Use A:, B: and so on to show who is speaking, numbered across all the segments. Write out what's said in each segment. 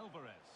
A: Alvarez. Alvarez.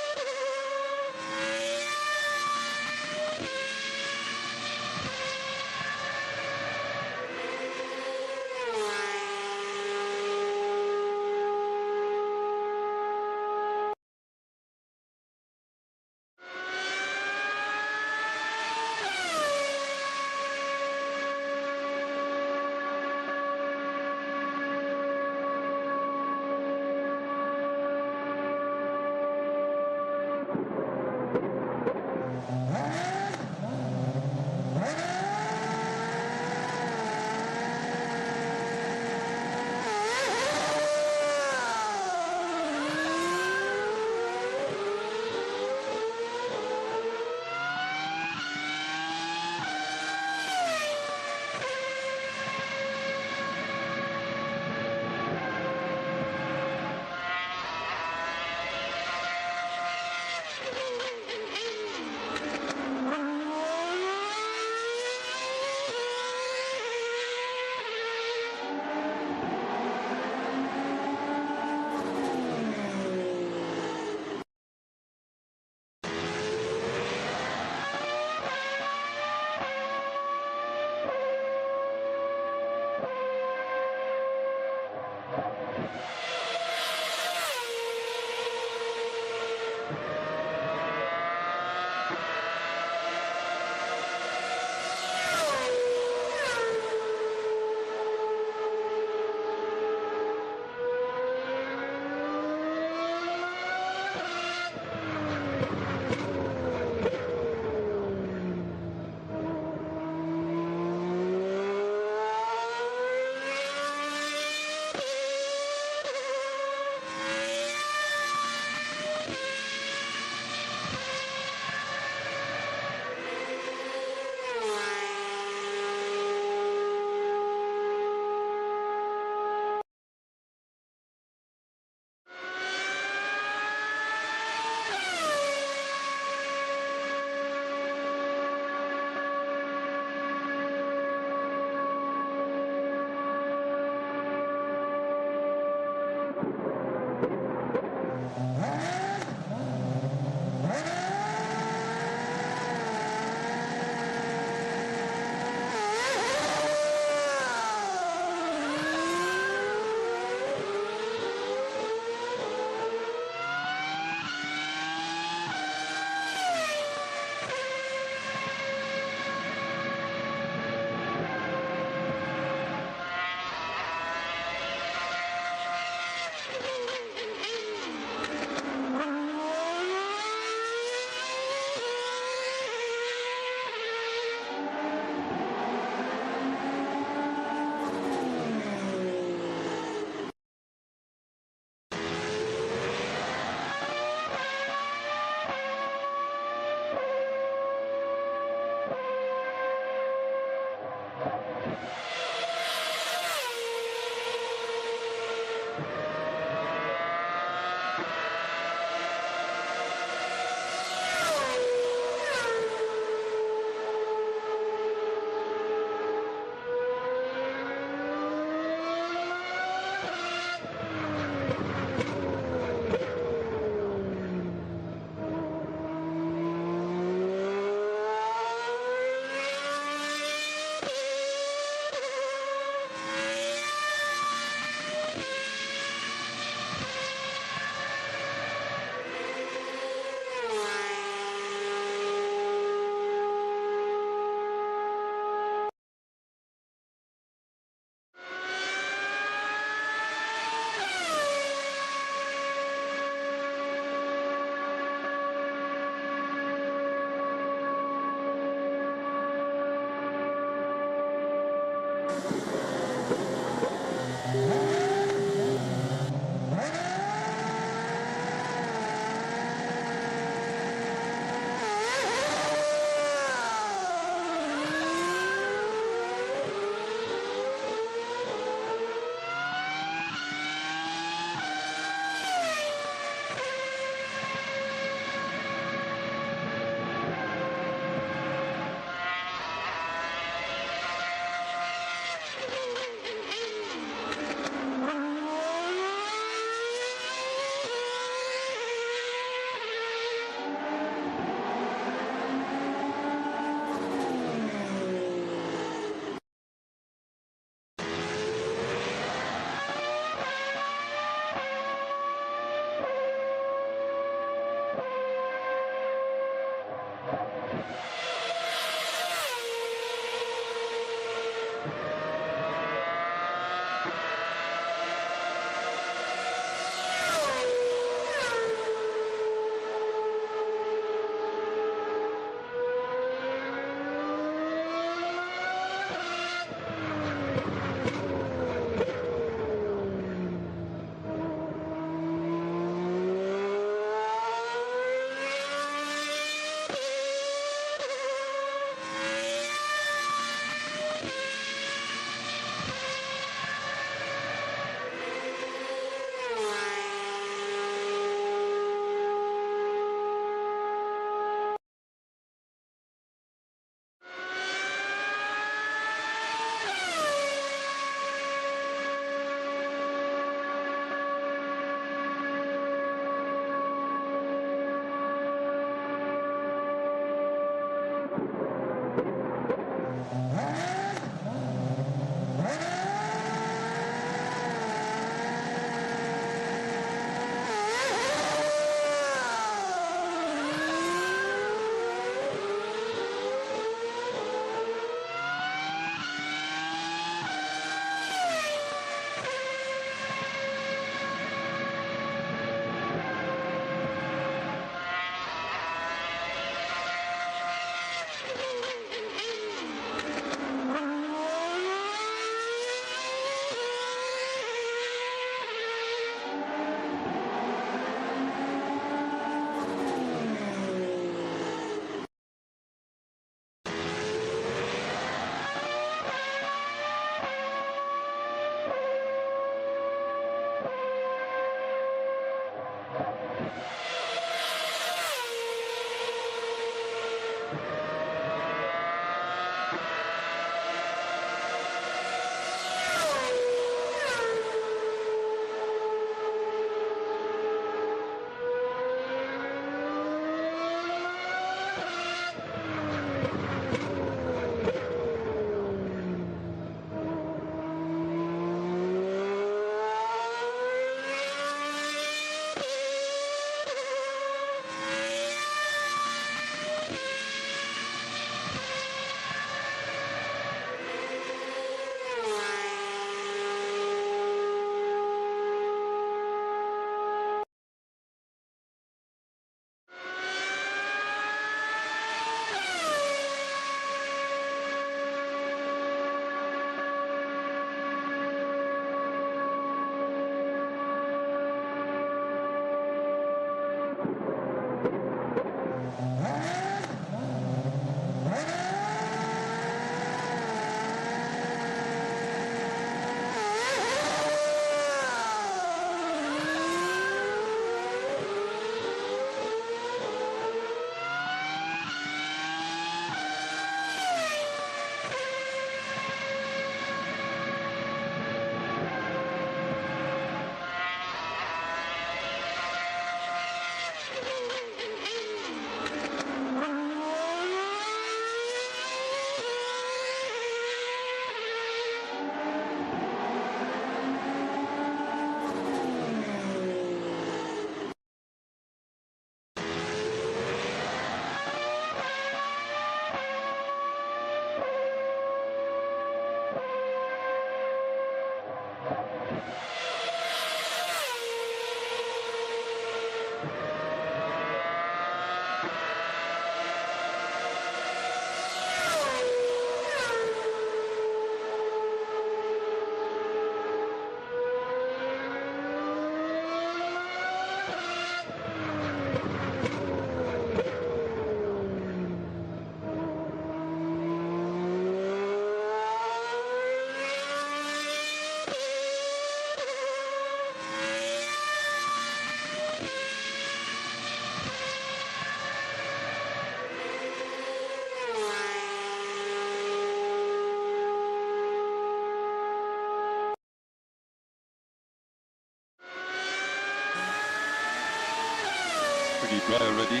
A: Pretty dry already,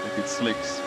A: like it slicks.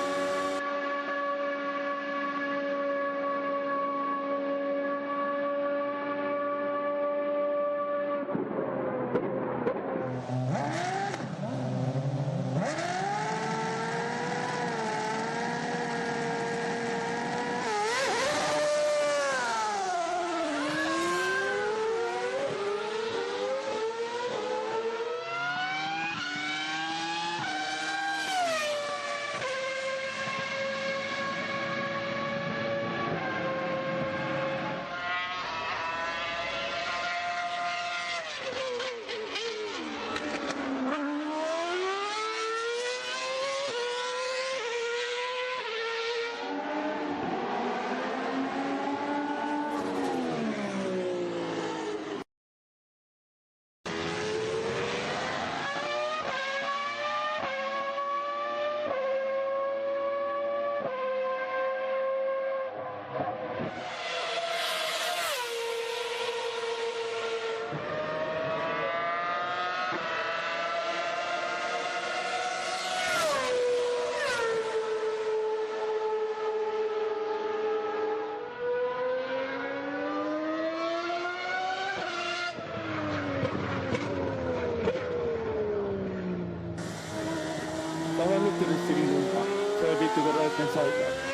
B: Now I look to the steering wheel now, so a bit to the right hand side now.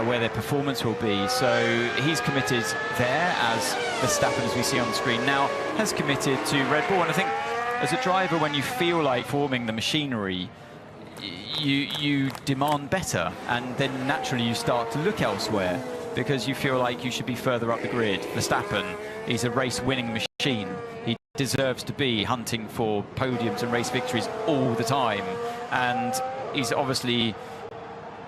C: Where their performance will be. So he's committed there, as Verstappen, as we see on the screen now, has committed to Red Bull. And I think as a driver, when you feel like forming the machinery, you demand better, and then naturally you start to look elsewhere because you feel like you should be further up the grid. Verstappen, he's a race-winning machine. He deserves to be hunting for podiums and race victories all the time, and he's obviously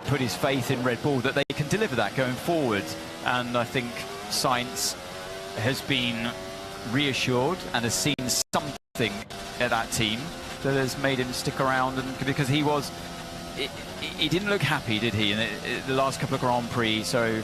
C: put his faith in Red Bull that they can deliver that going forward. And I think Sainz has been reassured and has seen something at that team that has made him stick around, and because he didn't look happy, did he, in the last couple of Grand Prix. So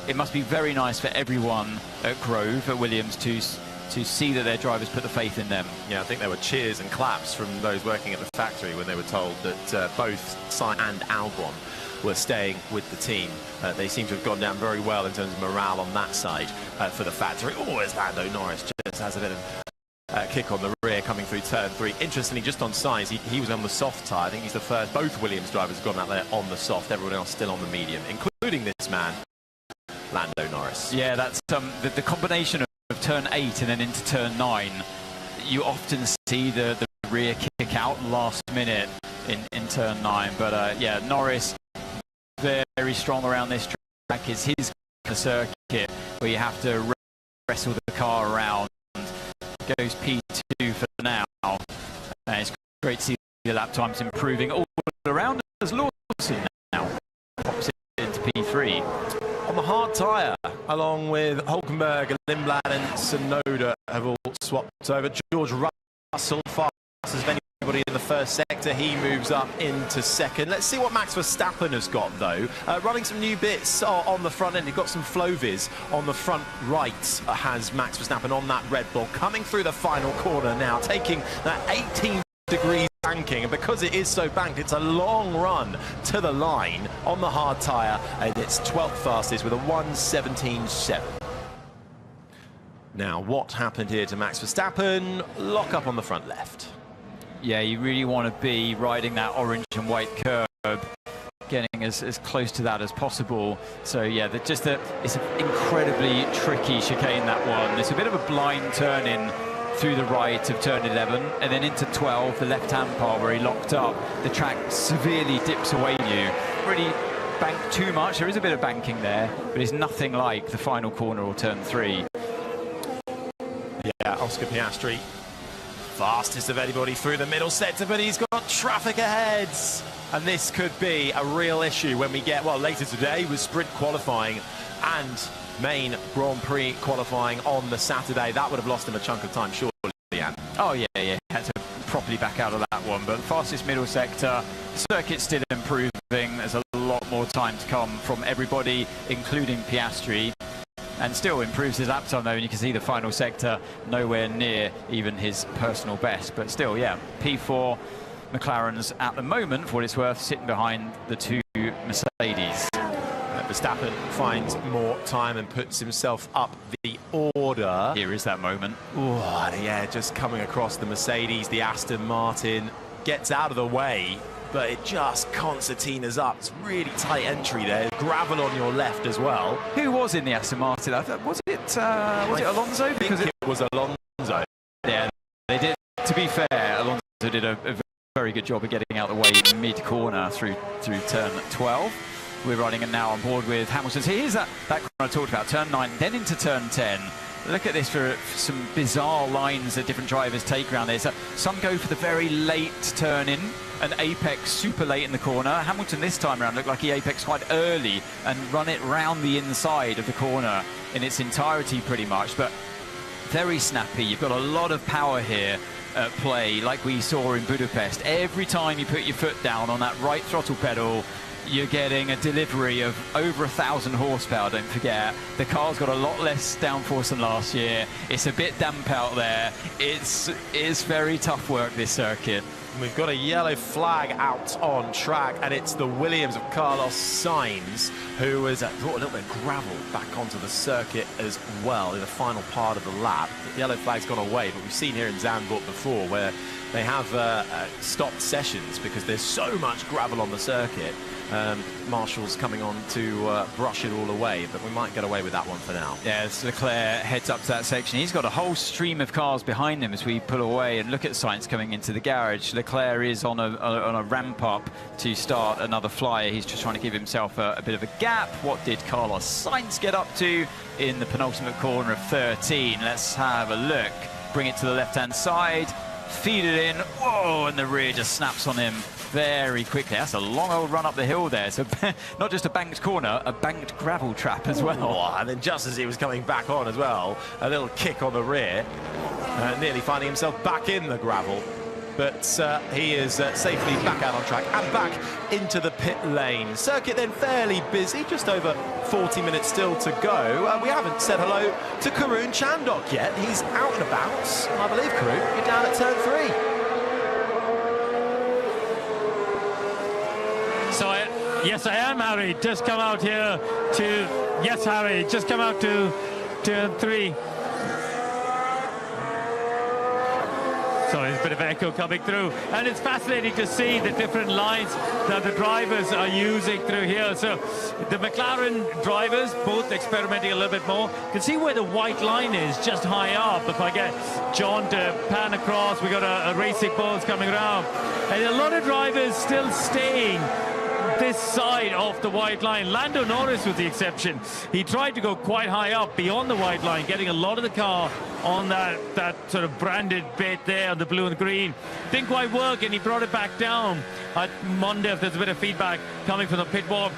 C: it must be very nice for everyone at Grove, at Williams, to see that their drivers put the faith in them.
D: Yeah, I think there were cheers and claps from those working at the factory when they were told that both Sainz and Albon were staying with the team. They seem to have gone down very well in terms of morale on that side for the factory. Oh, as Lando Norris just has a bit of kick on the rear coming through turn 3. Interestingly, just on size, he was on the soft tyre. I think he's the first. Both Williams drivers have gone out there on the soft. Everyone else still on the medium, including this man, Lando Norris.
C: Yeah, that's the combination of turn 8 and then into turn 9. You often see the rear kick out last minute in turn 9. But yeah, Norris very strong around this track. It's his circuit where you have to wrestle the car around. Goes P2 for now. And it's great to see the lap times improving all around, as Lawson now pops into P3.
D: On the hard tyre, along with Hulkenberg, Lindblad and Tsunoda have all swapped over. George Russell, fast as anybody in the first sector, he moves up into second. Let's see what Max Verstappen has got, though. Running some new bits on the front end. He's got some Flovis on the front right, has Max Verstappen on that Red Bull. Coming through the final corner now, taking that 18 degrees banking, and because it is so banked, it's a long run to the line on the hard tyre, and it's 12th fastest with a 1:17.7. Now, what happened here to Max Verstappen? Lock up on the front left.
C: Yeah, you really want to be riding that orange and white curb, getting as close to that as possible. So yeah, it's an incredibly tricky chicane, that one. It's a bit of a blind turn in through the right of turn 11, and then into 12, the left-hand part where he locked up. The track severely dips away from you. Really bank too much. There is a bit of banking there, but it's nothing like the final corner or turn 3.
D: Yeah, Oscar Piastri, fastest of anybody through the middle sector, but he's got traffic ahead. And this could be a real issue when we get, well, later today with sprint qualifying and main Grand Prix qualifying on the Saturday. That would have lost him a chunk of time, surely, Ian.
C: Oh, yeah, he had to properly back out of that one. But fastest middle sector, circuit's still improving. There's a lot more time to come from everybody, including Piastri. And still improves his lap time, though, and you can see the final sector nowhere near even his personal best. But still, yeah, P4 McLaren's at the moment, for what it's worth, sitting behind the two Mercedes.
D: Verstappen finds more time and puts himself up the order.
C: Here is that moment.
D: Oh, yeah, just coming across the Mercedes, the Aston Martin, gets out of the way, but it just concertinas up. It's really tight entry there. Gravel on your left as well.
C: Who was in the Aston Martin? Was it Alonso?
D: Because it was Alonso.
C: Yeah, they did. To be fair, Alonso did a very good job of getting out of the way mid-corner through turn 12. We're riding it now on board with Hamilton. So here's that corner I talked about, turn 9, then into turn 10. Look at this for some bizarre lines that different drivers take around there. So some go for the very late turn in, and apex super late in the corner. Hamilton this time around looked like he apexed quite early and run it round the inside of the corner in its entirety pretty much, but very snappy. You've got a lot of power here at play, like we saw in Budapest. Every time you put your foot down on that right throttle pedal, you're getting a delivery of over 1,000 horsepower, don't forget. The car's got a lot less downforce than last year. It's a bit damp out there. It's very tough work, this circuit.
D: And we've got a yellow flag out on track, and it's the Williams of Carlos Sainz, who has brought a little bit of gravel back onto the circuit as well in the final part of the lap. The yellow flag's gone away, but we've seen here in Zandvoort before where they have stopped sessions because there's so much gravel on the circuit. Marshall's coming on to brush it all away, but we might get away with that one for now.
C: Yeah, as Leclerc heads up to that section, he's got a whole stream of cars behind him as we pull away and look at Sainz coming into the garage. Leclerc is on a ramp up to start another flyer. He's just trying to give himself a bit of a gap. What did Carlos Sainz get up to in the penultimate corner of 13? Let's have a look. Bring it to the left-hand side, feed it in. Whoa, and the rear just snaps on him very quickly. That's a long old run up the hill there. So not just a banked corner, a banked gravel trap as well.
D: Oh, and then just as he was coming back on as well, a little kick on the rear, nearly finding himself back in the gravel. But he is safely back out on track and back into the pit lane. Circuit then fairly busy, just over 40 minutes still to go. We haven't said hello to Karun Chandok yet. He's out and about. And I believe, Karun, you're down at turn 3.
B: So, yes, I am, Harry. Just come out here to... Yes, Harry, just come out to turn 3. So there's a bit of echo coming through. And it's fascinating to see the different lines that the drivers are using through here. So the McLaren drivers, both experimenting a little bit more. You can see where the white line is, just high up. If I get John to pan across, we got a racing balls coming around. And a lot of drivers still staying this side of the white line. Lando Norris was the exception. He tried to go quite high up beyond the white line, getting a lot of the car on that sort of branded bit there on the blue and green. Didn't quite work, and he brought it back down. I wonder if there's a bit of feedback coming from the pit wall.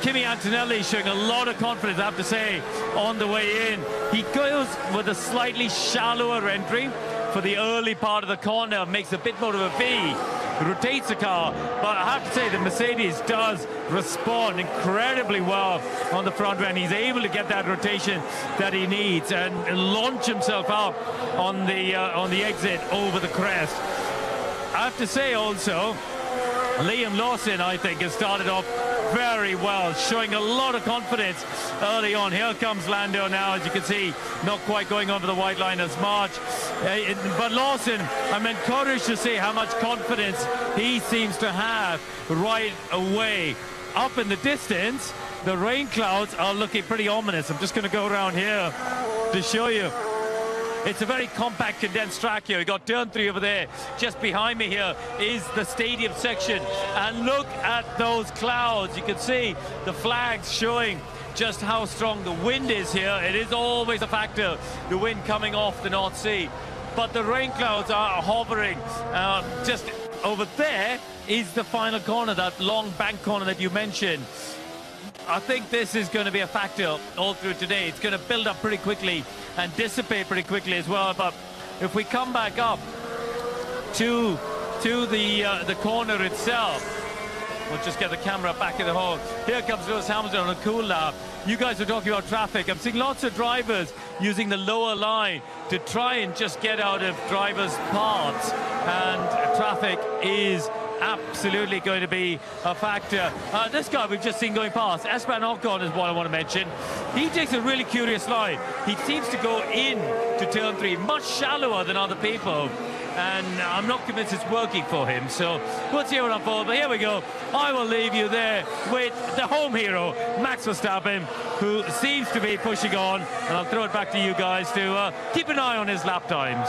B: Kimi Antonelli showing a lot of confidence, I have to say, on the way in. He goes with a slightly shallower entry for the early part of the corner, makes a bit more of a V, rotates the car, but I have to say the Mercedes does respond incredibly well on the front end. He's able to get that rotation that he needs and launch himself up on the exit over the crest. I have to say also, Liam Lawson, I think, has started off very well, showing a lot of confidence early on. Here comes Lando now, as you can see, not quite going over the white line as much. But Lawson, I'm encouraged to see how much confidence he seems to have right away. Up in the distance, the rain clouds are looking pretty ominous. I'm just going to go around here to show you. It's a very compact, condensed track here. We've got turn 3 over there. Just behind me here is the stadium section. And look at those clouds. You can see the flags showing just how strong the wind is here. It is always a factor, the wind coming off the North Sea. But the rain clouds are hovering. Just over there is the final corner, that long bank corner that you mentioned. I think this is going to be a factor all through today. It's going to build up pretty quickly and dissipate pretty quickly as well. But if we come back up to the corner itself, we'll just get the camera back in the hole. Here comes Lewis Hamilton on a cool lap. You guys are talking about traffic. I'm seeing lots of drivers using the lower line to try and just get out of drivers' paths. And traffic is absolutely going to be a factor. This guy we've just seen going past, Esteban Ocon, is what I want to mention. He takes a really curious line. He seems to go in to turn 3 much shallower than other people, and I'm not convinced it's working for him. So we'll see what unfolds. But here we go. I will leave you there with the home hero, Max Verstappen, who seems to be pushing on, and I'll throw it back to you guys to keep an eye on his lap times.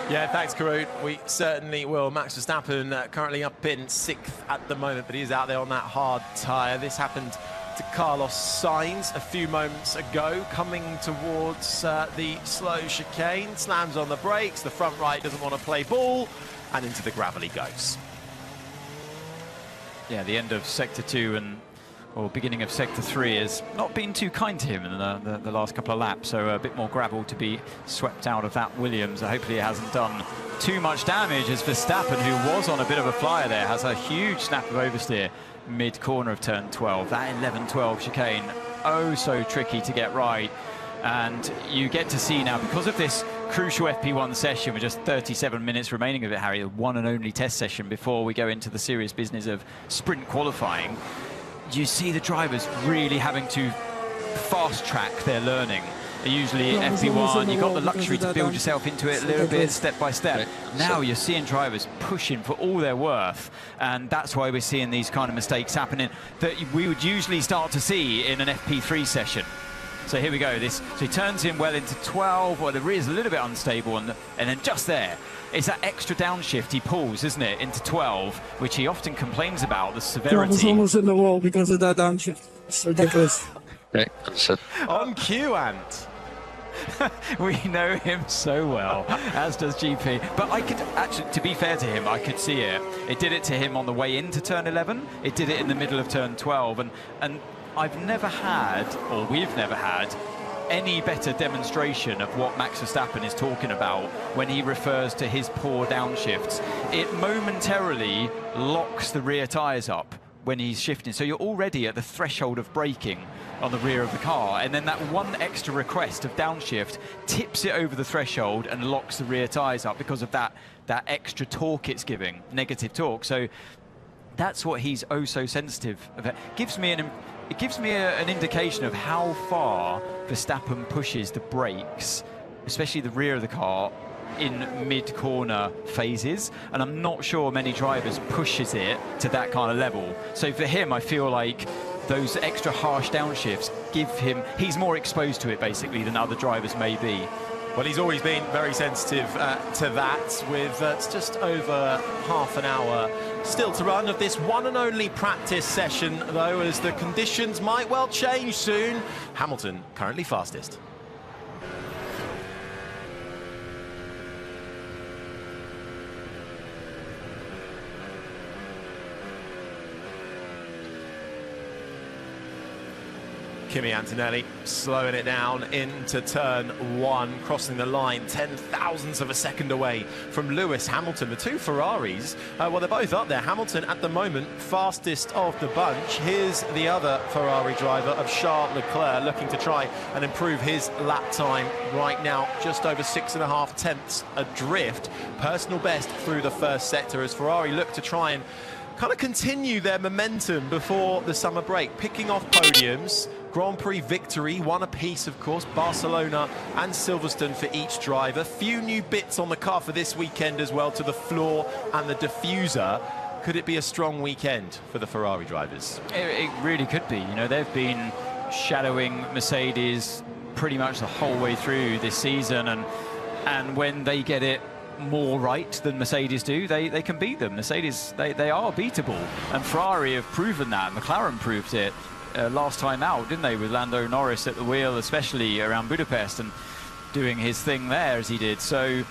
D: Yeah, thanks, Karun. We certainly will. Max Verstappen currently up in 6th at the moment, but he's out there on that hard tyre. This happened to Carlos Sainz a few moments ago, coming towards the slow chicane, slams on the brakes, the front right doesn't want to play ball, and into the gravel he goes.
C: Yeah, the end of Sector 2 or beginning of Sector 3 has not been too kind to him in the last couple of laps, so a bit more gravel to be swept out of that Williams. Hopefully it hasn't done too much damage, as Verstappen, who was on a bit of a flyer there, has a huge snap of oversteer mid-corner of turn 12. That 11-12 chicane, oh so tricky to get right. And you get to see now, because of this crucial FP1 session with just 37 minutes remaining of it, Harry, the one and only test session before we go into the serious business of sprint qualifying. You see the drivers really having to fast-track their learning. Usually FP1, you've got the luxury to build yourself into it a little bit, step by step. Now you're seeing drivers pushing for all their worth, and that's why we're seeing these kind of mistakes happening that we would usually start to see in an FP3 session. So here we go. So he turns in well into 12, or the rear is a little bit unstable, and then just there, it's that extra downshift he pulls, isn't it, into 12, which he often complains about, the severity.
E: I was almost in the wall because of that downshift. It's ridiculous.
A: Okay, understood.
D: On cue, Ant.
C: We know him so well, as does GP. But I could actually, to be fair to him, I could see it. It did it to him on the way into turn 11. It did it in the middle of turn 12. And I've never had, or we've never had, any better demonstration of what Max Verstappen is talking about when he refers to his poor downshifts. It momentarily locks the rear tyres up when he's shifting. So you're already at the threshold of braking on the rear of the car, and then that one extra request of downshift tips it over the threshold and locks the rear tyres up because of that extra torque it's giving, negative torque. So that's what he's oh so sensitive of. It gives me an indication of how far Verstappen pushes the brakes, especially the rear of the car, in mid-corner phases, and I'm not sure many drivers pushes it to that kind of level. So for him, I feel like those extra harsh downshifts give him, he's more exposed to it basically than other drivers may be.
D: Well, he's always been very sensitive to that, with it's just over half an hour still to run of this one and only practice session, though, as the conditions might well change soon. Hamilton currently fastest. Kimi Antonelli slowing it down into turn 1, crossing the line 10,000ths of a second away from Lewis Hamilton. The two Ferraris, well, they're both up there. Hamilton at the moment fastest of the bunch. Here's the other Ferrari driver of Charles Leclerc, looking to try and improve his lap time right now, just over 6.5 tenths adrift. Personal best through the first sector as Ferrari look to try and kind of continue their momentum before the summer break, picking off podiums. Grand Prix victory, one apiece, of course, Barcelona and Silverstone for each driver. Few new bits on the car for this weekend as well, to the floor and the diffuser. Could it be a strong weekend for the Ferrari drivers?
C: It really could be. You know, they've been shadowing Mercedes pretty much the whole way through this season, and when they get it more right than Mercedes do, they can beat them. Mercedes, they are beatable, and Ferrari have proven that. McLaren proved it last time out, didn't they, with Lando Norris at the wheel, especially around Budapest, and doing his thing there as he did. So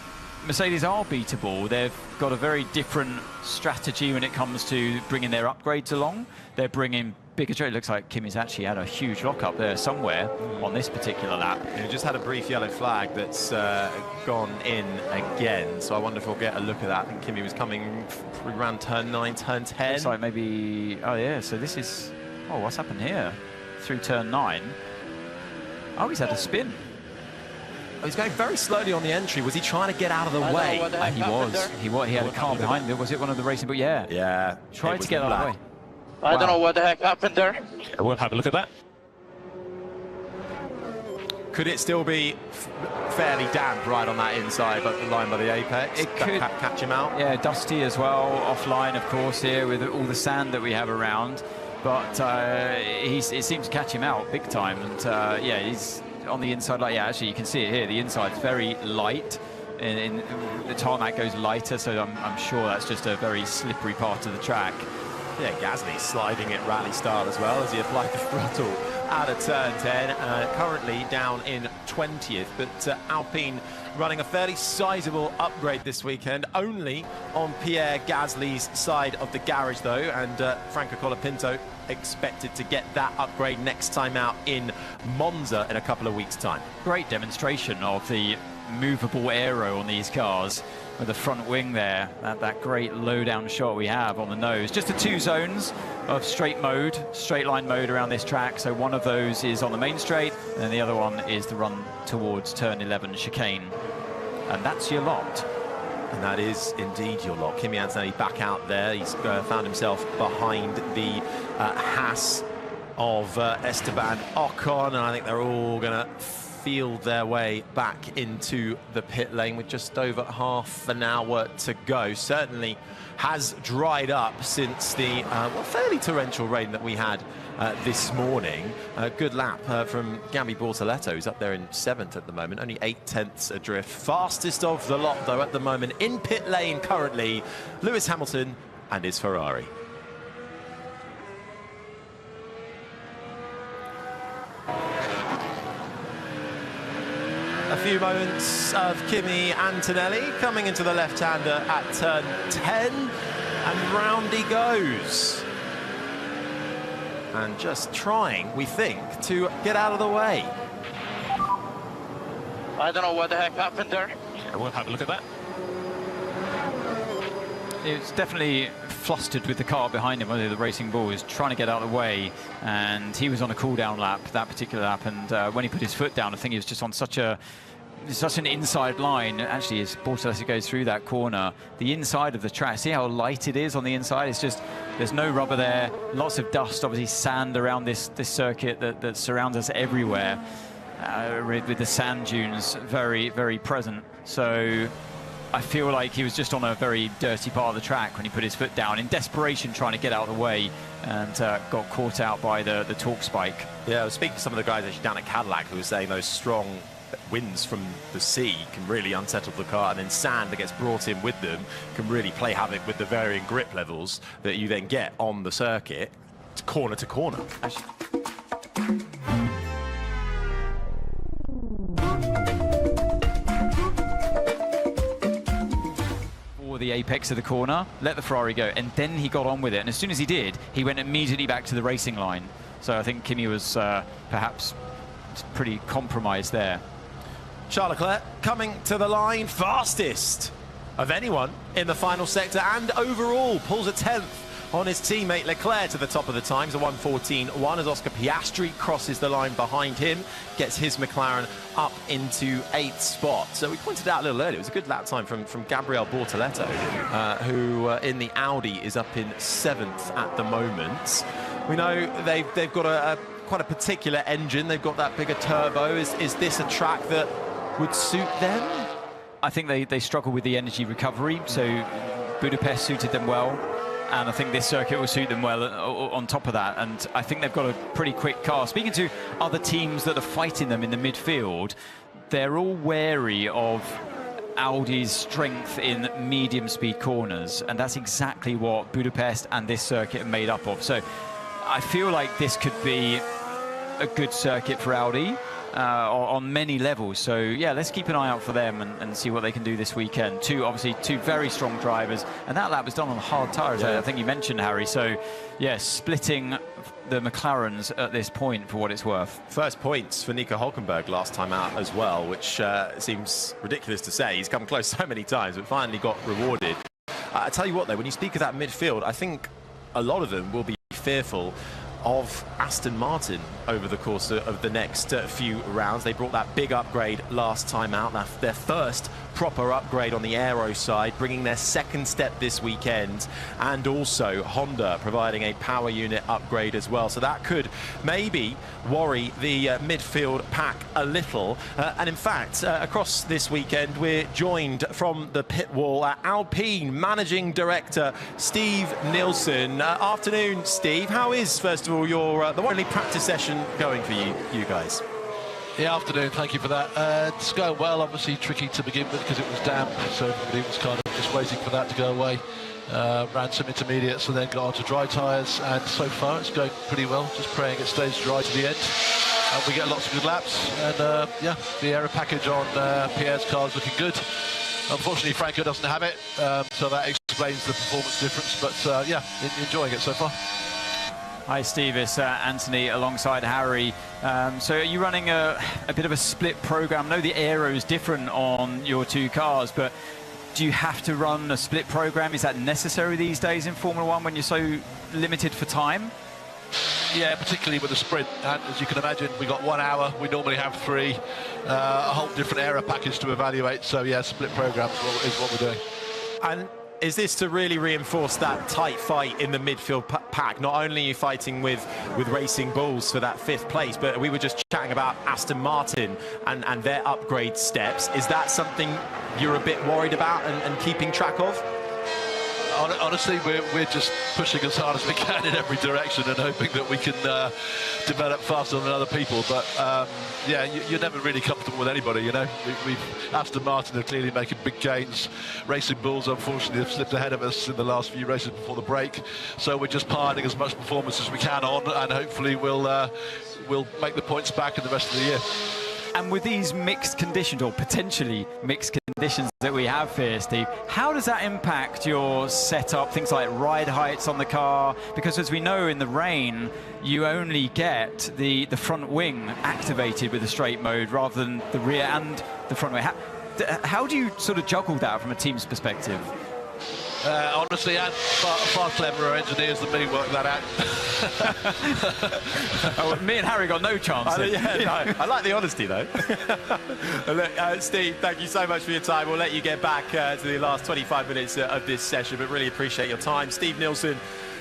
C: Mercedes are beatable. They've got a very different strategy when it comes to bringing their upgrades along. They're bringing bigger. It looks like Kimi's actually had a huge lockup there somewhere on this particular lap.
D: He just had a brief yellow flag that's gone in again, so I wonder if we'll get a look at that. I think Kimi was coming around turn 9, turn 10.
C: Looks like maybe, oh yeah, so this is, oh, what's happened here? Through turn 9. Oh, he's had a spin.
D: Oh, he's going very slowly on the entry. Was he trying to get out of the way?
C: He had a car behind him. Was it one of the racing? But yeah.
D: Yeah.
C: Tried to get out of the way.
F: I don't know what the heck happened there.
G: We'll have a look at that.
D: Could it still be fairly damp right on that inside, but the line by the apex?
C: It could
D: catch him out.
C: Yeah, dusty as well, offline, of course, here with all the sand that we have around. But it seems to catch him out big time. And yeah, he's on the inside. Like, yeah, actually, you can see it here. The inside's very light. In the tarmac goes lighter, so I'm sure that's just a very slippery part of the track.
D: Yeah, Gasly sliding it rally style as well as he applied the throttle out of turn 10, currently down in 20th. But Alpine running a fairly sizable upgrade this weekend, only on Pierre Gasly's side of the garage though, and Franco Colapinto expected to get that upgrade next time out in Monza in a couple of weeks' time.
C: Great demonstration of the movable aero on these cars with the front wing there, that great low down shot we have on the nose. Just the 2 zones of straight line mode around this track. So one of those is on the main straight and the other one is the run towards turn 11 chicane. and that's your lot.
D: And that is indeed your lot. Kimi Antonelli back out there. He's found himself behind the Haas of Esteban Ocon, and I think they're all going to field their way back into the pit lane with just over half an hour to go. Certainly has dried up since the fairly torrential rain that we had this morning. A good lap from Gabby Bortoletto, who's up there in 7th at the moment, only 8/10 adrift. Fastest of the lot, though, at the moment in pit lane currently, Lewis Hamilton and his Ferrari. A few moments of Kimi Antonelli coming into the left-hander at turn 10, and round he goes. And just trying, we think, to get out of the way.
F: I don't know what the heck happened there.
B: Yeah, we'll have a look at that.
C: It's definitely flustered with the car behind him. The Racing Bull was trying to get out of the way, and he was on a cool-down lap, that particular lap, and when he put his foot down, I think he was just on such an inside line. Actually, as Bortoletto goes through that corner, the inside of the track, see how light it is on the inside? It's just, there's no rubber there, lots of dust, obviously sand around this circuit that surrounds us everywhere, with the sand dunes very, very present. So I feel like he was just on a very dirty part of the track when he put his foot down in desperation, trying to get out of the way, and got caught out by the torque spike.
D: Yeah, I was speaking to some of the guys actually down at Cadillac who were saying those strong winds from the sea can really unsettle the car, and then sand that gets brought in with them can really play havoc with the varying grip levels that you then get on the circuit, corner to corner.
C: For the apex of the corner, let the Ferrari go, and then he got on with it, and as soon as he did, he went immediately back to the racing line. So I think Kimi was perhaps pretty compromised there.
D: Charles Leclerc coming to the line, fastest of anyone in the final sector, and overall pulls a 10th on his teammate Leclerc to the top of the times, a 1:14.1, as Oscar Piastri crosses the line behind him, gets his McLaren up into 8th spot. So we pointed out a little earlier, it was a good lap time from Gabriel Bortoletto, who in the Audi is up in 7th at the moment. We know they've got quite a particular engine. They've got that bigger turbo. Is this a track that would suit them?
C: I think they struggle with the energy recovery, so Budapest suited them well, and I think this circuit will suit them well on top of that, and I think they've got a pretty quick car. Speaking to other teams that are fighting them in the midfield, they're all wary of Audi's strength in medium speed corners, and that's exactly what Budapest and this circuit are made up of. So I feel like this could be a good circuit for Audi on many levels. So yeah, let's keep an eye out for them and see what they can do this weekend. Obviously two very strong drivers, and that lap was done on hard tyres. Yeah. I think you mentioned, Harry. So yeah, splitting the McLarens at this point for what it's worth.
D: First points for Nico Hülkenberg last time out as well, which seems ridiculous to say. He's come close so many times, but finally got rewarded. I tell you what, though, when you speak of that midfield, I think a lot of them will be fearful of Aston Martin over the course of the next few rounds. They brought that big upgrade last time out, their first proper upgrade on the aero side, bringing their second step this weekend, and also Honda providing a power unit upgrade as well. So that could maybe worry the midfield pack a little. And in fact, across this weekend, we're joined from the pit wall at Alpine Managing Director Steve Nielsen. Afternoon, Steve. How is, first of all, your the only practice session going for you guys?
G: Yeah, afternoon, thank you for that. It's going well, obviously tricky to begin with because it was damp, so everybody was kind of just waiting for that to go away. Ran some intermediates and then got onto dry tyres, and so far it's going pretty well, just praying it stays dry to the end. And we get lots of good laps, and yeah, the aero package on Pierre's car is looking good. Unfortunately, Franco doesn't have it, so that explains the performance difference, but yeah, enjoying it so far.
C: Hi Steve, it's Anthony alongside Harry. So are you running a bit of a split program? I know the aero is different on your two cars, but do you have to run a split program? Is that necessary these days in Formula 1 when you're so limited for time?
G: Yeah, particularly with the sprint. And as you can imagine, we got 1 hour. We normally have 3. A whole different aero package to evaluate. So yeah, split programs is what we're doing.
D: And is this to really reinforce that tight fight in the midfield pack? Not only are you fighting with Racing Bulls for that 5th place, but we were just chatting about Aston Martin and their upgrade steps. Is that something you're a bit worried about and keeping track of?
G: Honestly, we're just pushing as hard as we can in every direction and hoping that we can develop faster than other people. But yeah, you're never really comfortable with anybody, you know. Aston Martin are clearly making big gains. Racing Bulls, unfortunately, have slipped ahead of us in the last few races before the break. So we're just piling as much performance as we can on, and hopefully we'll make the points back in the rest of the year.
C: And with these mixed conditions, or potentially mixed conditions that we have here, Steve, how does that impact your setup, things like ride heights on the car? Because as we know, in the rain, you only get the front wing activated with the straight mode rather than the rear and the front wing. How do you sort of juggle that from a team's perspective?
G: Honestly, and far cleverer engineers than me work that out.
C: Oh, me and Harry got no chance.
D: I like the honesty, though. Look, Steve, thank you so much for your time. We'll let you get back to the last 25 minutes of this session, but really appreciate your time. Steve Nielsen,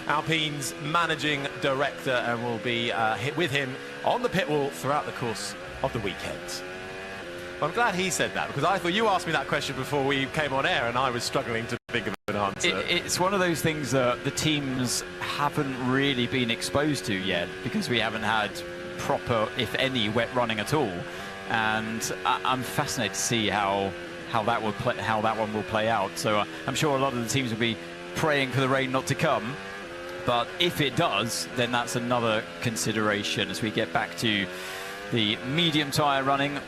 D: Alpine's managing director, and we'll be with him on the pit wall throughout the course of the weekend. I'm glad he said that, because I thought you asked me that question before we came on air and I was struggling to think of an answer.
C: It's one of those things that the teams haven't really been exposed to yet, because we haven't had proper, if any, wet running at all. And I'm fascinated to see how that one will play out. So I'm sure a lot of the teams will be praying for the rain not to come. But if it does, then that's another consideration as we get back to the medium tyre running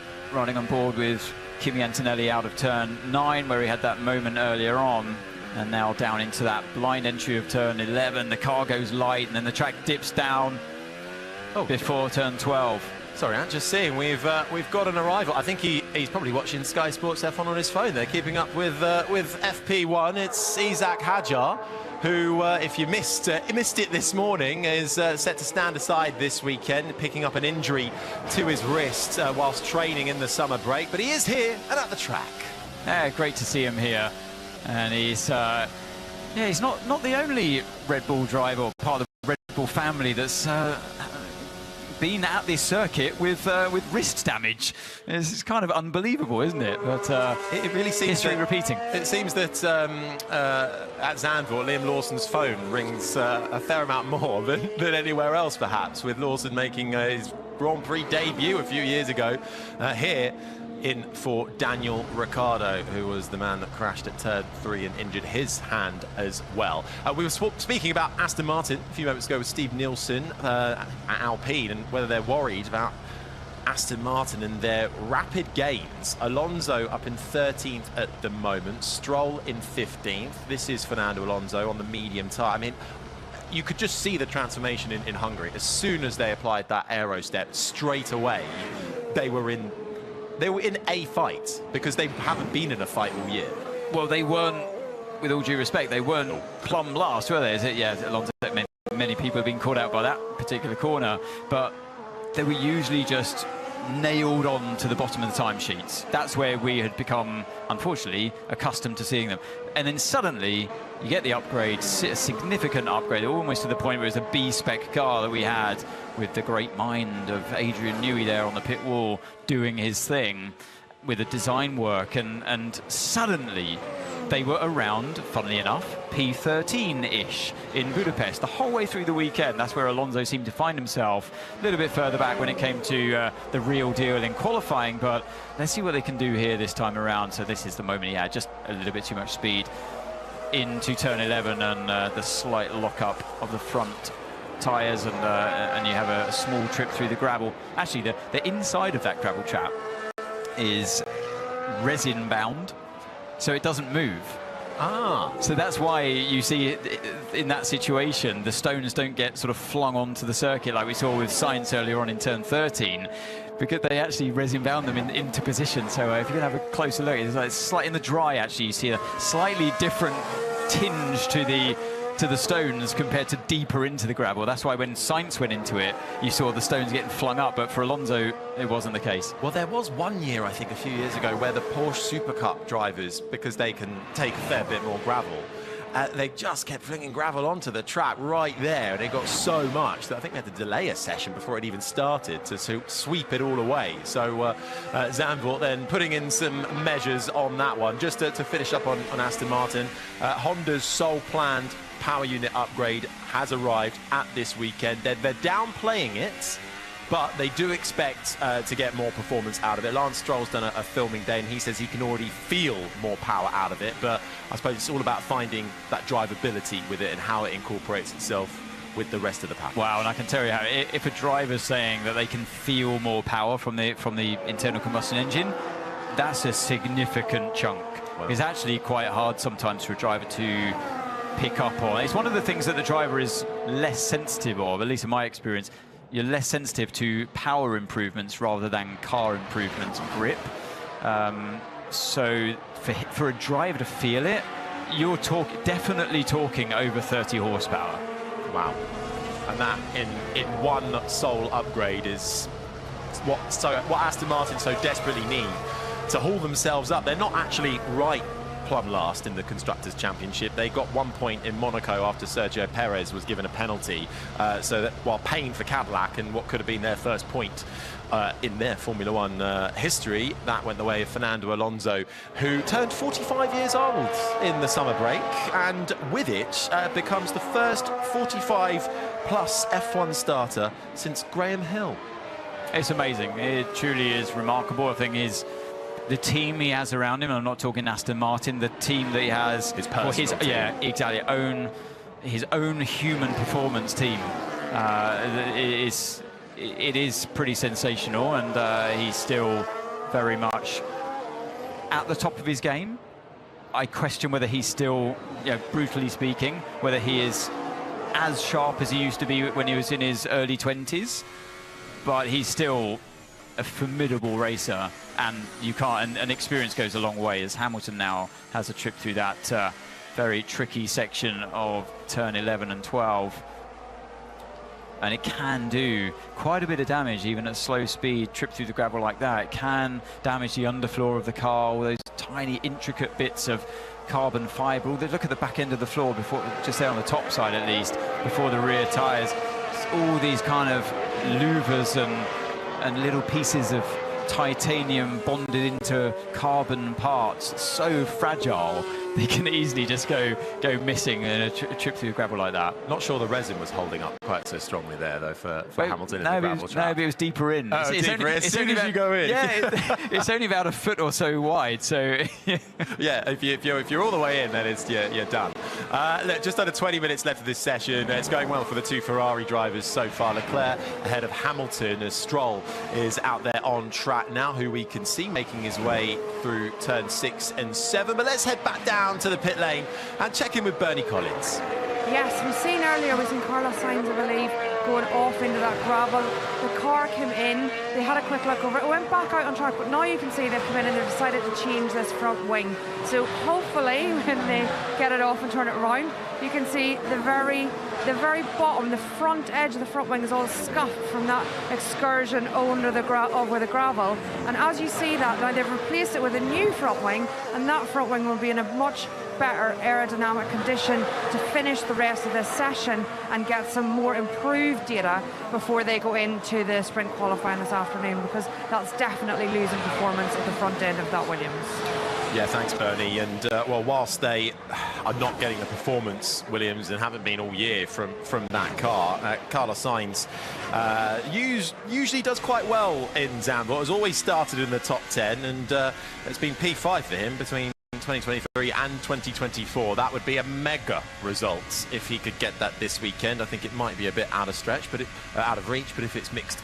C: on board with Kimi Antonelli out of turn 9, where he had that moment earlier on, and now down into that blind entry of turn 11. The car goes light, and then the track dips down before turn 12.
D: Sorry, Ant, just seeing we've got an arrival. I think he's probably watching Sky Sports F1 on his phone. They're keeping up with FP1. It's Isaac Hadjar, who, if you missed it this morning, is set to stand aside this weekend, picking up an injury to his wrist whilst training in the summer break. But he is here and at the track.
C: Yeah, great to see him here. And he's not the only Red Bull driver or part of the Red Bull family that's been at this circuit with wrist damage. It's kind of unbelievable, isn't it? But
D: it really seems
C: history repeating.
D: It seems that at Zandvoort, Liam Lawson's phone rings a fair amount more than anywhere else, perhaps, with Lawson making his Grand Prix debut a few years ago here in for Daniel Ricciardo, who was the man that crashed at turn 3 and injured his hand as well. We were speaking about Aston Martin a few moments ago with Steve Nielsen at Alpine, and whether they're worried about Aston Martin and their rapid gains. Alonso up in 13th at the moment, Stroll in 15th. This is Fernando Alonso on the medium tyre. I mean, you could just see the transformation in Hungary. As soon as they applied that aero step, straight away they were in a fight, because they haven't been in a fight all year.
C: Well, they weren't, with all due respect, they weren't plumb last, were they? Is it? Yeah, Alonso, many people have been caught out by that particular corner, but they were usually just nailed on to the bottom of the timesheets. That's where we had become, unfortunately, accustomed to seeing them. And then suddenly, you get the upgrade, a significant upgrade, almost to the point where it was a B-spec car that we had, with the great mind of Adrian Newey there on the pit wall doing his thing with the design work, and suddenly they were around, funnily enough, P13-ish in Budapest the whole way through the weekend. That's where Alonso seemed to find himself, a little bit further back when it came to the real deal in qualifying, but let's see what they can do here this time around. So this is the moment he had just a little bit too much speed into turn 11, and the slight lock-up of the front tyres, and you have a small trip through the gravel. Actually, the inside of that gravel trap is resin bound, so it doesn't move. So that's why you see in that situation the stones don't get sort of flung onto the circuit like we saw with Sainz earlier on in turn 13, because they actually resin bound them into position. So if you're going to have a closer look, it's like slightly in the dry, actually you see a slightly different tinge to the to the stones compared to deeper into the gravel. That's why when Sainz went into it, you saw the stones getting flung up, but for Alonso, it wasn't the case.
D: Well, there was one year, I think, a few years ago, where the Porsche Super Cup drivers, because they can take a fair bit more gravel, they just kept flinging gravel onto the track right there, and it got so much that I think they had to delay a session before it even started to sweep it all away. So Zandvoort then putting in some measures on that one. Just to finish up on Aston Martin, Honda's sole planned power unit upgrade has arrived at this weekend. They're downplaying it, but they do expect to get more performance out of it. Lance Stroll's done a filming day, and he says he can already feel more power out of it, but I suppose it's all about finding that drivability with it and how it incorporates itself with the rest of the pack.
C: Wow, and I can tell you how, if a driver's saying that they can feel more power from the internal combustion engine, that's a significant chunk.
D: Well,
C: it's actually quite hard sometimes for a driver to pick up on. It's one of the things that the driver is less sensitive of, at least in my experience. You're less sensitive to power improvements rather than car improvements, grip. So for a driver to feel it, you're definitely talking over 30 horsepower.
D: Wow. And that in one sole upgrade is what Aston Martin so desperately need to haul themselves up. They're not actually right plumb last in the Constructors' Championship. They got 1 point in Monaco after Sergio Perez was given a penalty. So that while paying for Cadillac and what could have been their first point in their Formula One history, that went the way of Fernando Alonso, who turned 45 years old in the summer break, and with it becomes the first 45-plus F1 starter since Graham Hill.
C: It's amazing. It truly is remarkable. I think the team he has around him, I'm not talking Aston Martin, the team that he has,
D: his personal team.
C: Yeah, exactly, his own human performance team. It is pretty sensational, and he's still very much at the top of his game. I question whether he's still, brutally speaking, whether he is as sharp as he used to be when he was in his early 20s, but he's still a formidable racer, and you can't, and experience goes a long way, as Hamilton now has a trip through that very tricky section of turn 11 and 12, and it can do quite a bit of damage even at slow speed. Trip through the gravel like that, it can damage the underfloor of the car, all those tiny intricate bits of carbon fibre. Look at the back end of the floor, before, just there on the top side at least, before the rear tyres. All these kind of louvers and little pieces of titanium bonded into carbon parts, so fragile they can easily just go missing in a trip through the gravel like that.
D: Not sure the resin was holding up quite so strongly there, though, for Hamilton in the gravel track.
C: No, but it was deeper in.
D: Oh, deeper in. As soon as you go in.
C: Yeah, it's only about a foot or so wide, so...
D: Yeah, if you're all the way in, then you're done. Look, just under 20 minutes left of this session. It's going well for the two Ferrari drivers so far. Leclerc ahead of Hamilton, as Stroll is out there on track now, who we can see making his way through turn 6 and 7. But let's head back down to the pit lane and check in with Bernie Collins.
H: Yes, we've seen earlier, we've seen Carlos Sainz, I believe, going off into that gravel. The car came in, they had a quick look over it, went back out on track, but now you can see they've come in and they've decided to change this front wing. So hopefully when they get it off and turn it around, you can see the very bottom, the front edge of the front wing is all scuffed from that excursion over the gravel. And as you see that, now they've replaced it with a new front wing, and that front wing will be in a much better aerodynamic condition to finish the rest of this session and get some more improved data before they go into the sprint qualifying this afternoon, because that's definitely losing performance at the front end of that Williams.
D: Yeah, thanks, Bernie. And well, whilst they are not getting the performance, Williams, and haven't been all year from that car, Carlos Sainz usually does quite well in Zandvoort. Has always started in the top 10, and it's been P5 for him between 2023 and 2024. That would be a mega result if he could get that this weekend. I think it might be a bit out of stretch, but out of reach. But if it's mixed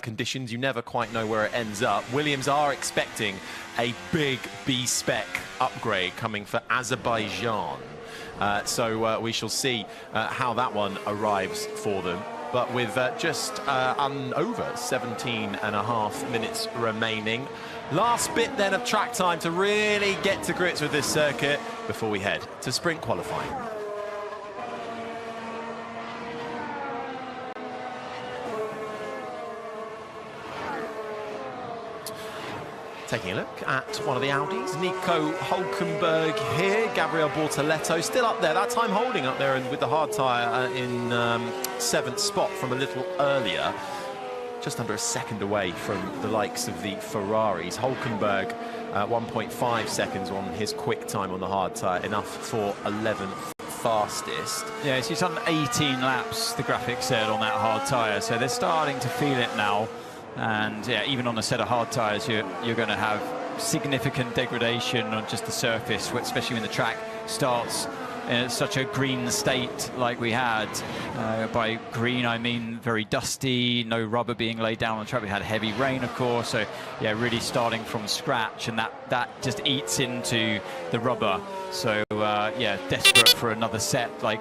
D: conditions, you never quite know where it ends up. Williams are expecting a big B-spec upgrade coming for Azerbaijan. So we shall see how that one arrives for them. But with just over 17 and a half minutes remaining, last bit then of track time to really get to grips with this circuit before we head to sprint qualifying. Taking a look at one of the Audis, Nico Hulkenberg here, Gabriel Bortoletto still up there, that time holding up there with the hard tyre in 7th spot from a little earlier. Just under a second away from the likes of the Ferraris. Hulkenberg 1.5 seconds on his quick time on the hard tyre, enough for 11th fastest.
C: Yeah, so he's done 18 laps, the graphic said, on that hard tyre, so they're starting to feel it now. And yeah, even on a set of hard tyres, you're going to have significant degradation on just the surface, especially when the track starts in such a green state like we had. By green, I mean very dusty, no rubber being laid down on the track. We had heavy rain, of course, so yeah, really starting from scratch, and that just eats into the rubber. So yeah, desperate for another set, like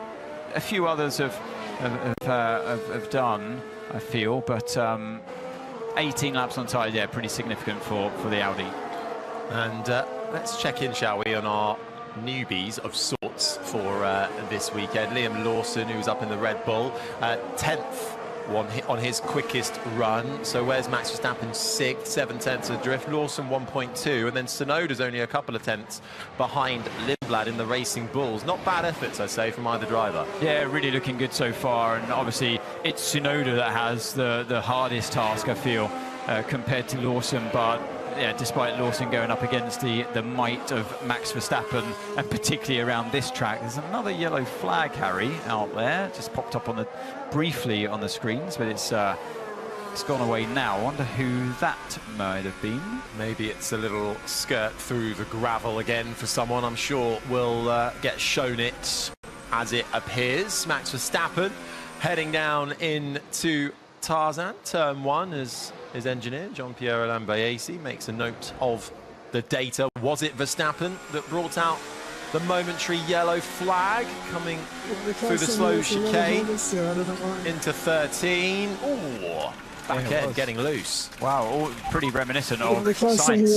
C: a few others have done, I feel, but 18 laps on tyre, yeah, pretty significant for the Audi.
D: And let's check in, shall we, on our newbies of sorts for this weekend. Liam Lawson, who's up in the Red Bull, 10th on his quickest run. So where's Max Verstappen? 6th, 7 tenths of drift. Lawson 1.2, and then Tsunoda's only a couple of tenths behind Lindblad in the Racing Bulls. Not bad efforts, I say, from either driver.
C: Yeah, really looking good so far, and obviously it's Tsunoda that has the hardest task, I feel, compared to Lawson, but yeah, despite Lawson going up against the might of Max Verstappen, and particularly around this track, there's another yellow flag, Harry, out there. Just popped up briefly on the screens, but it's gone away now. I wonder who that might have been.
D: Maybe it's a little skirt through the gravel again for someone. I'm sure we'll get shown it as it appears. Max Verstappen heading down into Tarzan, turn 1, as his engineer, Jean-Pierre Lambaesi, makes a note of the data. Was it Verstappen that brought out the momentary yellow flag coming through the slow chicane into 13? Ooh, back end getting loose.
C: Wow, all pretty reminiscent of Sainz.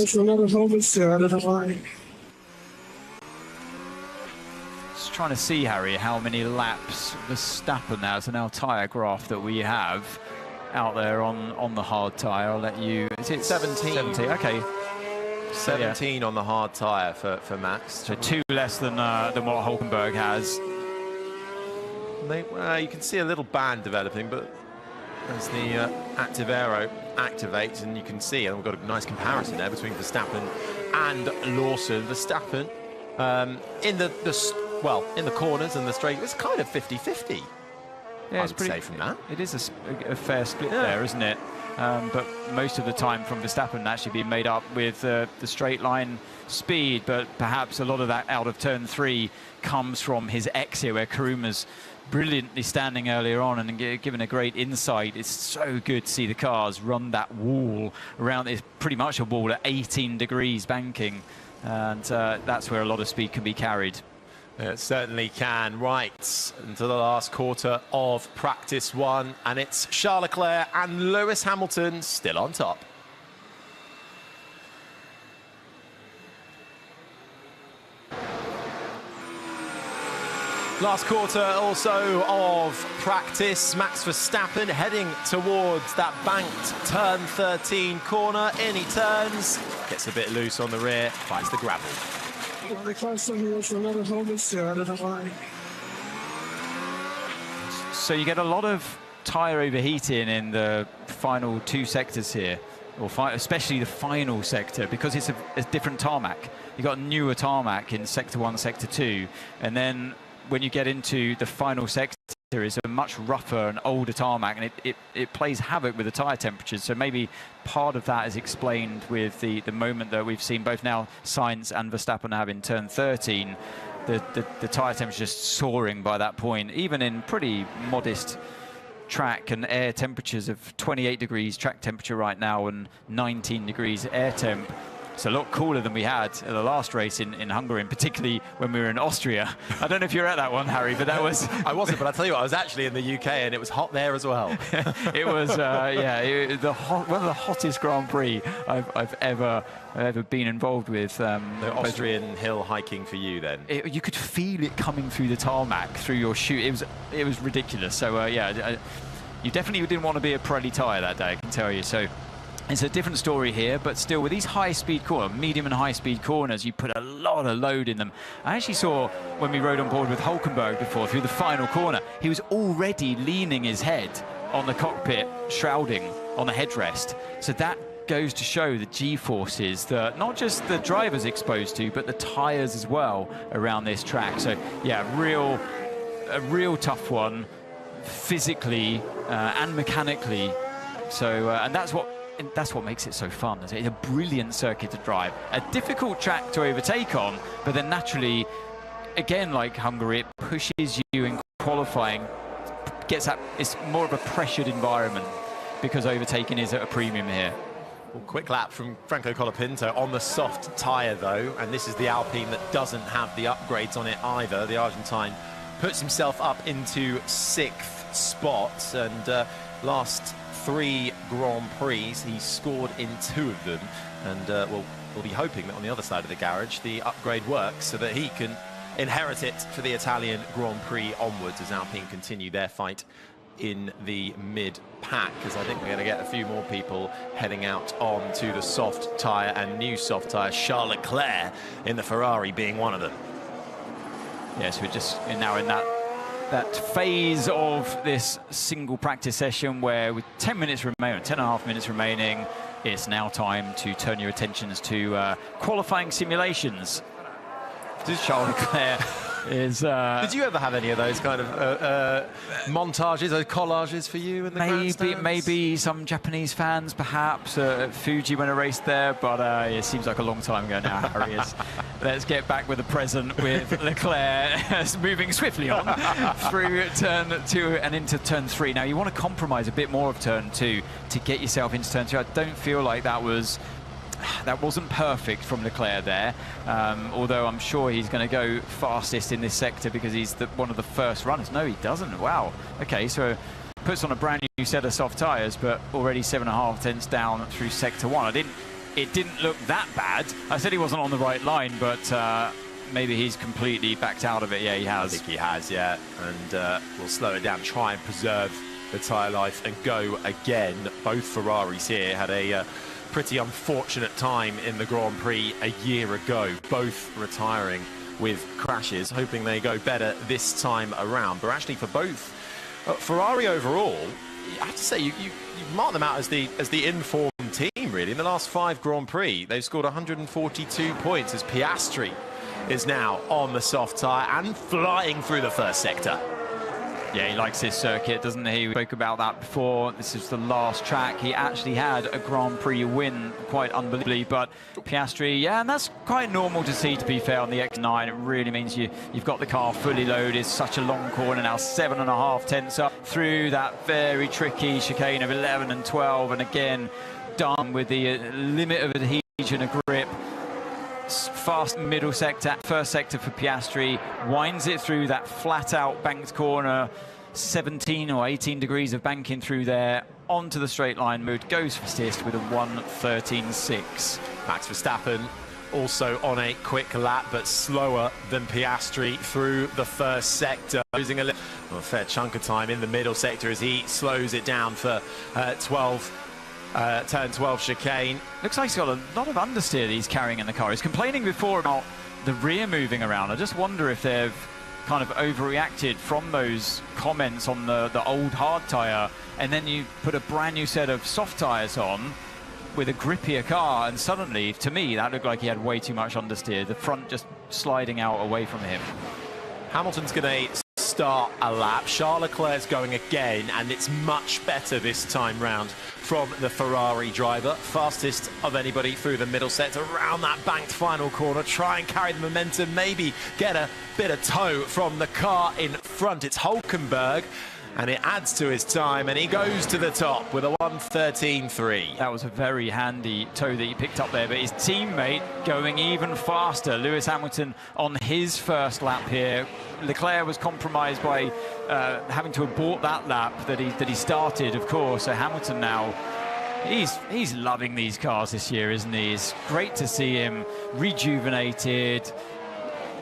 C: Just trying to see, Harry, how many laps Verstappen has in our tyre graph that we have out there on the hard tyre. I'll let you... Is it
D: 17?
C: 17, okay.
D: 17 on the hard tyre for Max.
C: So 2 less than what Hulkenberg has.
D: You can see a little band developing, but as the active aero activates, and you can see, and we've got a nice comparison there between Verstappen and Lawson. Verstappen in the corners and the straight, it's kind of 50-50.
C: Yeah,
D: I would say from that.
C: It is a fair split there, isn't it? But most of the time from Verstappen actually being made up with the straight line speed, but perhaps a lot of that out of turn 3 comes from his exit, where Karuma's brilliantly standing earlier on and given a great insight. It's so good to see the cars run that wall around. It's pretty much a wall at 18 degrees banking, and that's where a lot of speed can be carried.
D: It certainly can. Right into the last quarter of practice 1, and it's Charles Leclerc and Lewis Hamilton still on top. Last quarter also of practice. Max Verstappen heading towards that banked turn 13 corner. In he turns, gets a bit loose on the rear, finds the gravel.
C: So you get a lot of tyre overheating in the final 2 sectors here, or especially the final sector, because it's a different tarmac. You've got newer tarmac in sector 1, sector 2, and then when you get into the final sector, it's a much rougher and older tarmac, and it plays havoc with the tyre temperatures. So maybe part of that is explained with the moment that we've seen both now Sainz and Verstappen have in turn 13. The tyre temperature just soaring by that point, even in pretty modest track and air temperatures of 28 degrees track temperature right now and 19 degrees air temp. It's a lot cooler than we had at the last race in Hungary, and particularly when we were in Austria. I don't know if you were at that one, Harry, but that was...
D: I wasn't, but I'll tell you what, I was actually in the UK, and it was hot there as well.
C: It was, yeah, one of the hottest Grand Prix I've ever been involved with.
D: The Austrian hill hiking for you, then?
C: You could feel it coming through the tarmac, through your shoe. It was ridiculous. So, yeah, you definitely didn't want to be a Pirelli tyre that day, I can tell you. So. It's a different story here, but still with these high-speed corners, medium and high-speed corners, you put a lot of load in them. I actually saw when we rode on board with Hulkenberg before, through the final corner, he was already leaning his head on the cockpit shrouding on the headrest. So that goes to show the G-forces that not just the driver's exposed to, but the tyres as well around this track. So yeah, a real tough one, physically and mechanically. So and that's what makes it so fun. It's a brilliant circuit to drive, a difficult track to overtake on, but then naturally, again, like Hungary, it pushes you in qualifying, gets that, it's more of a pressured environment because overtaking is at a premium here.
D: Well, quick lap from Franco Colapinto on the soft tyre though, and this is the Alpine that doesn't have the upgrades on it either. The Argentine puts himself up into 6th spot, and last 3 Grand Prix he scored in 2 of them, and we'll be hoping that on the other side of the garage the upgrade works so that he can inherit it for the Italian Grand Prix onwards as Alpine continue their fight in the mid-pack, because I think we're going to get a few more people heading out onto the soft tyre and new soft tyre, Charles Leclerc in the Ferrari being one of them.
C: Yes, we're just now in that phase of this single practice session where with 10 minutes remaining, 10.5 minutes remaining, it's now time to turn your attentions to qualifying simulations. Charles Leclerc is...
D: Did you ever have any of those kind of montages, those collages for you in the grandstands?
C: Maybe some Japanese fans, perhaps, at Fuji when I raced there, but it seems like a long time ago now, Harry. Let's get back with the present with Leclerc moving swiftly on through turn 2 and into turn 3. Now, you want to compromise a bit more of turn 2 to get yourself into turn 2. I don't feel like that wasn't perfect from Leclerc there, although I'm sure he's going to go fastest in this sector because he's one of the first runners. No, he doesn't. Wow. Okay, so puts on a brand new set of soft tyres, but already 7.5 tenths down through sector 1. It didn't look that bad. I said he wasn't on the right line, but maybe he's completely backed out of it. Yeah, he has.
D: I think he has, yeah. And we'll slow it down, try and preserve the tyre life and go again. Both Ferraris here had a pretty unfortunate time in the Grand Prix a year ago, both retiring with crashes, hoping they go better this time around. But actually for both, Ferrari overall, I have to say, you mark them out as the informed team, really. In the last 5 Grand Prix, they've scored 142 points as Piastri is now on the soft tyre and flying through the first sector.
C: Yeah, he likes this circuit, doesn't he? We spoke about that before. This is the last track. He actually had a Grand Prix win, quite unbelievably, but Piastri, yeah, and that's quite normal to see, to be fair, on the X9. It really means you've got the car fully loaded. Such a long corner now, 7.5 tenths up through that very tricky chicane of 11 and 12, and again, done with the limit of adhesion of grip. Fast middle sector, first sector for Piastri, winds it through that flat-out banked corner, 17 or 18 degrees of banking through there, onto the straight line mode, goes fastest with a 1:13.6.
D: Max Verstappen also on a quick lap, but slower than Piastri through the first sector, losing a fair chunk of time in the middle sector as he slows it down for turn 12 chicane.
C: Looks like he's got a lot of understeer that he's carrying in the car. He's complaining before about the rear moving around. I just wonder if they've kind of overreacted from those comments on the old hard tyre, and then you put a brand new set of soft tyres on with a grippier car, and suddenly, to me, that looked like he had way too much understeer. The front just sliding out away from him.
D: Hamilton's going to start a lap. Charles Leclerc's going again, and it's much better this time round from the Ferrari driver. Fastest of anybody through the middle sector, around that banked final corner. Try and carry the momentum, maybe get a bit of tow from the car in front. It's Hulkenberg, and it adds to his time, and he goes to the top with a 1:13.3.
C: That was a very handy tow that he picked up there, but his teammate going even faster. Lewis Hamilton on his first lap here. Leclerc was compromised by having to abort that lap that he started, of course. So Hamilton now, he's loving these cars this year, isn't he? It's great to see him rejuvenated,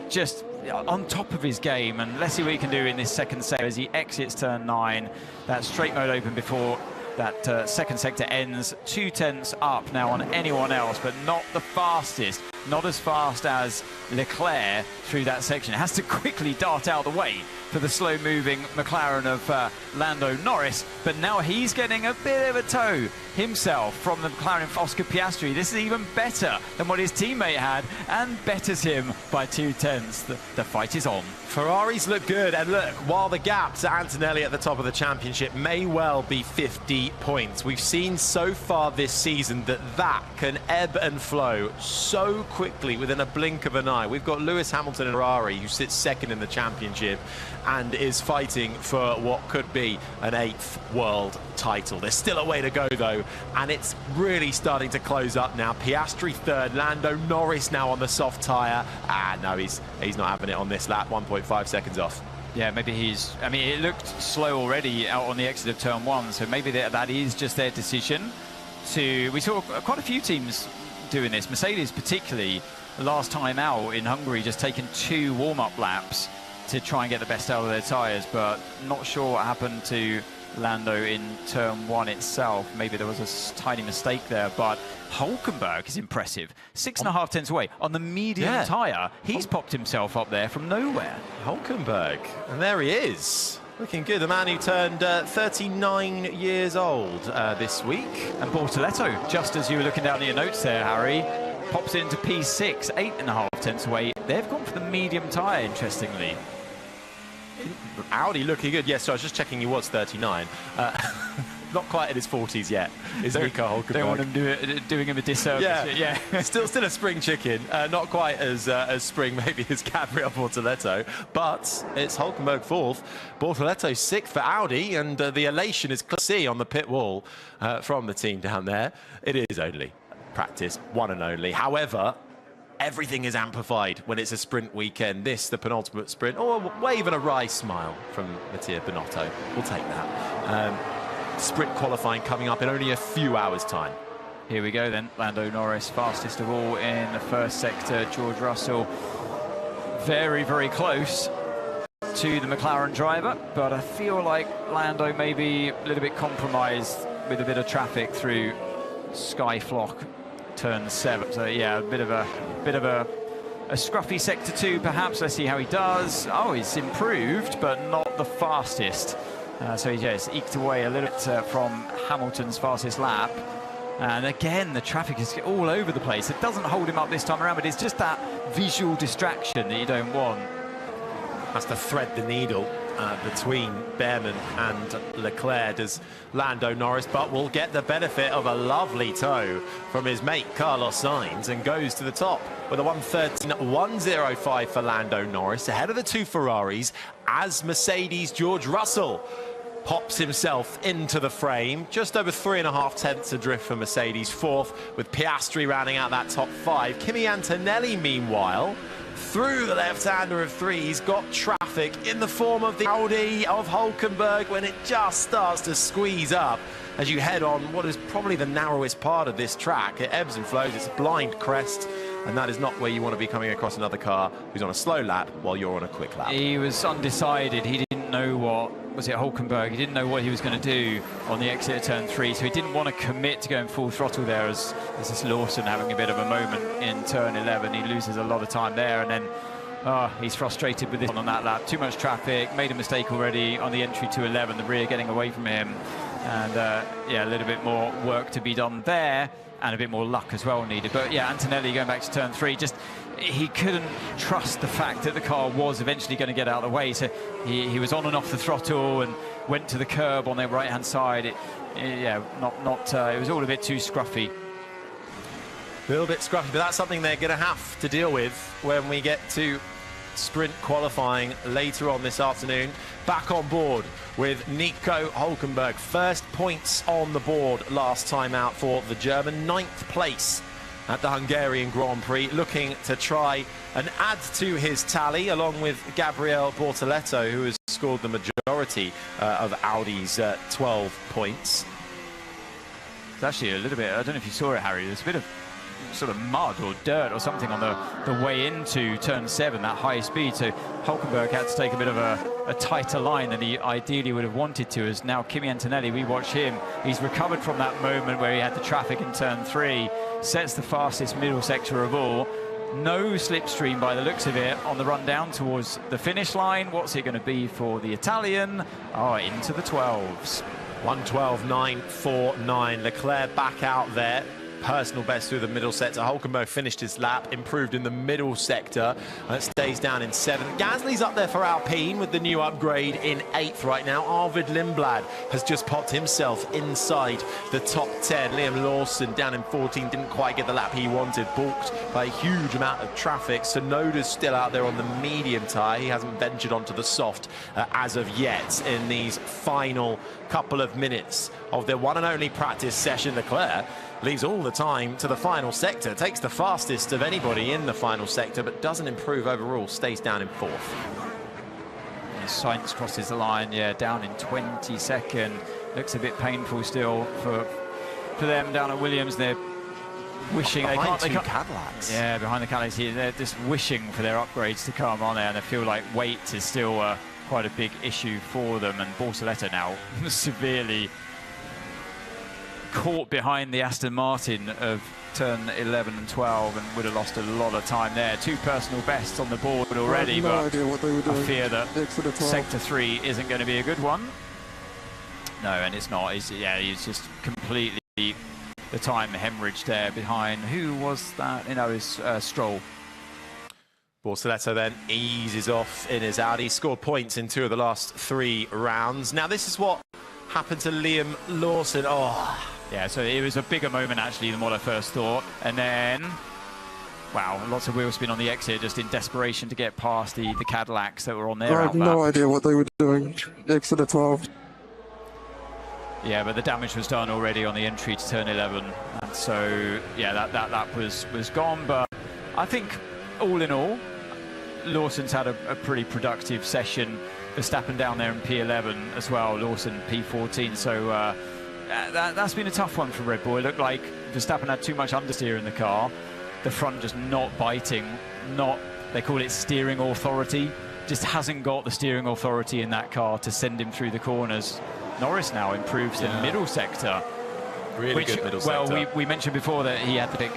C: just on top of his game, and let's see what he can do in this second sector as he exits turn 9. That straight mode open before That second sector ends 2 tenths up now on anyone else, but not the fastest. Not as fast as Leclerc through that section. It has to quickly dart out of the way for the slow-moving McLaren of Lando Norris, but now he's getting a bit of a tow himself from the McLaren of Oscar Piastri. This is even better than what his teammate had and betters him by 2 tenths. The fight is on.
D: Ferraris look good, and look, while the gap to Antonelli at the top of the championship may well be 50 points, we've seen so far this season that can ebb and flow so quickly within a blink of an eye. We've got Lewis Hamilton and Ferrari, who sits second in the championship and is fighting for what could be an 8th world title. There's still a way to go, though, and it's really starting to close up now. Piastri third, Lando Norris now on the soft tyre. No, he's not having it on this lap, 1.5 seconds off.
C: Yeah, maybe he's... I mean, it looked slow already out on the exit of turn 1, so maybe that is just their decision to... We saw quite a few teams doing this, Mercedes particularly, last time out in Hungary, just taking 2 warm-up laps to try and get the best out of their tyres, but not sure what happened to Lando in turn 1 itself. Maybe there was a tiny mistake there, but Hulkenberg is impressive. 6.5 tenths away on the medium tyre. He's popped himself up there from nowhere.
D: Hulkenberg, and there he is. Looking good, the man who turned 39 years old this week.
C: And Bortoletto, just as you were looking down at your notes there, Harry, pops into P6, 8.5 tenths away. They've gone for the medium tyre, interestingly.
D: Audi looking good. Yes, so I was just checking he was 39. Not quite in his 40s yet, is Nico Hulkenberg.
C: Don't want him doing him a disservice.
D: Yeah. still a spring chicken. Not quite as spring maybe as Gabriel Bortoletto, but it's Hulkenberg 4th, Bortoletto 6th for Audi, and the elation is clear to see on the pit wall from the team down there. It is only practice, one and only. However, everything is amplified when it's a sprint weekend. This, the penultimate sprint, or a wave and a wry smile from Mattia Binotto. We'll take that. Sprint qualifying coming up in only a few hours' time.
C: Here we go then. Lando Norris, fastest of all in the first sector. George Russell, very, very close to the McLaren driver, but I feel like Lando may be a little bit compromised with a bit of traffic through Skyflock turn 7. So yeah, a bit of a scruffy sector 2 perhaps. Let's see how he does. Oh, he's improved, but not the fastest. So he's eked away a little bit from Hamilton's fastest lap. And again, the traffic is all over the place. It doesn't hold him up this time around, but it's just that visual distraction that you don't want.
D: Has to thread the needle between Behrman and Leclerc, does Lando Norris, but will get the benefit of a lovely tow from his mate Carlos Sainz and goes to the top with a 1:13.105 for Lando Norris, ahead of the 2 Ferraris, as Mercedes' George Russell pops himself into the frame. Just over 3.5 tenths adrift for Mercedes, 4th, with Piastri rounding out that top 5. Kimi Antonelli, meanwhile, through the left-hander of 3, he's got traffic in the form of the Audi of Hulkenberg when it just starts to squeeze up as you head on what is probably the narrowest part of this track. It ebbs and flows, it's a blind crest, and that is not where you want to be coming across another car who's on a slow lap while you're on a quick lap.
C: He was undecided. He didn't know was it Hulkenberg? He didn't know what he was going to do on the exit of turn 3, so he didn't want to commit to going full throttle there as this Lawson having a bit of a moment in turn 11. He loses a lot of time there, and then he's frustrated with this on that lap. Too much traffic, made a mistake already on the entry to 11, the rear getting away from him. And yeah, a little bit more work to be done there, and a bit more luck as well needed. But yeah, Antonelli going back to turn 3, just he couldn't trust the fact that the car was eventually going to get out of the way, so he was on and off the throttle and went to the curb on their right hand side. It was all a bit too scruffy.
D: A little bit scruffy, but that's something they're going to have to deal with when we get to sprint qualifying later on this afternoon. Back on board with Nico Hulkenberg. First points on the board last time out for the German. 9th place at the Hungarian Grand Prix, looking to try and add to his tally, along with Gabriel Bortoletto, who has scored the majority of Audi's 12 points.
C: It's actually a little bit, I don't know if you saw it, Harry, there's a bit of sort of mud or dirt or something on the way into turn 7, that high speed. So Hulkenberg had to take a bit of a tighter line than he ideally would have wanted to. As now Kimi Antonelli, we watch him. He's recovered from that moment where he had the traffic in turn 3, sets the fastest middle sector of all. No slipstream by the looks of it on the run down towards the finish line. What's it going to be for the Italian? Oh, into the 12s.
D: 1:12.949. Leclerc back out there. Personal best through the middle sector. Hulkenberg finished his lap, improved in the middle sector, and it stays down in 7th. Gasly's up there for Alpine with the new upgrade in 8th right now. Arvid Lindblad has just popped himself inside the top 10. Liam Lawson down in 14, didn't quite get the lap he wanted, balked by a huge amount of traffic. Sonoda's still out there on the medium tyre. He hasn't ventured onto the soft as of yet in these final couple of minutes of their one and only practice session. Leclerc leaves all the time to the final sector, takes the fastest of anybody in the final sector, but doesn't improve overall, stays down in 4th.
C: Sainz crosses the line, yeah, down in 22nd. Looks a bit painful still for them down at Williams. They're wishing they can't.
D: Cadillacs.
C: Yeah, behind the Cadillacs here, they're just wishing for their upgrades to come on there, and they feel like weight is still quite a big issue for them. And Bortoleto now severely caught behind the Aston Martin of turn 11 and 12 and would have lost a lot of time there. 2 personal bests on the board already, but I fear that sector 3 isn't going to be a good one. No, and it's not. He's just completely the time hemorrhaged there behind. Who was that? You know, is Stroll.
D: Bortoleto then eases off in his Audi, scored points in 2 of the last 3 rounds. Now this is what happened to Liam Lawson. Oh.
C: Yeah, so it was a bigger moment actually than what I first thought. And then, wow, lots of wheel spin on the exit, just in desperation to get past the Cadillacs that were on their
E: I have no idea what they were doing. Exit the 12.
C: Yeah, but the damage was done already on the entry to turn 11. And so, yeah, that was gone. But I think, all in all, Lawson's had a pretty productive session. Verstappen down there in P11 as well, Lawson P14. So that's been a tough one for Red Bull. It looked like Verstappen had too much understeer in the car. The front just not biting, they call it steering authority. Just hasn't got the steering authority in that car to send him through the corners. Norris now improves the middle sector.
D: Really good middle sector.
C: Well, we mentioned before that he had the pick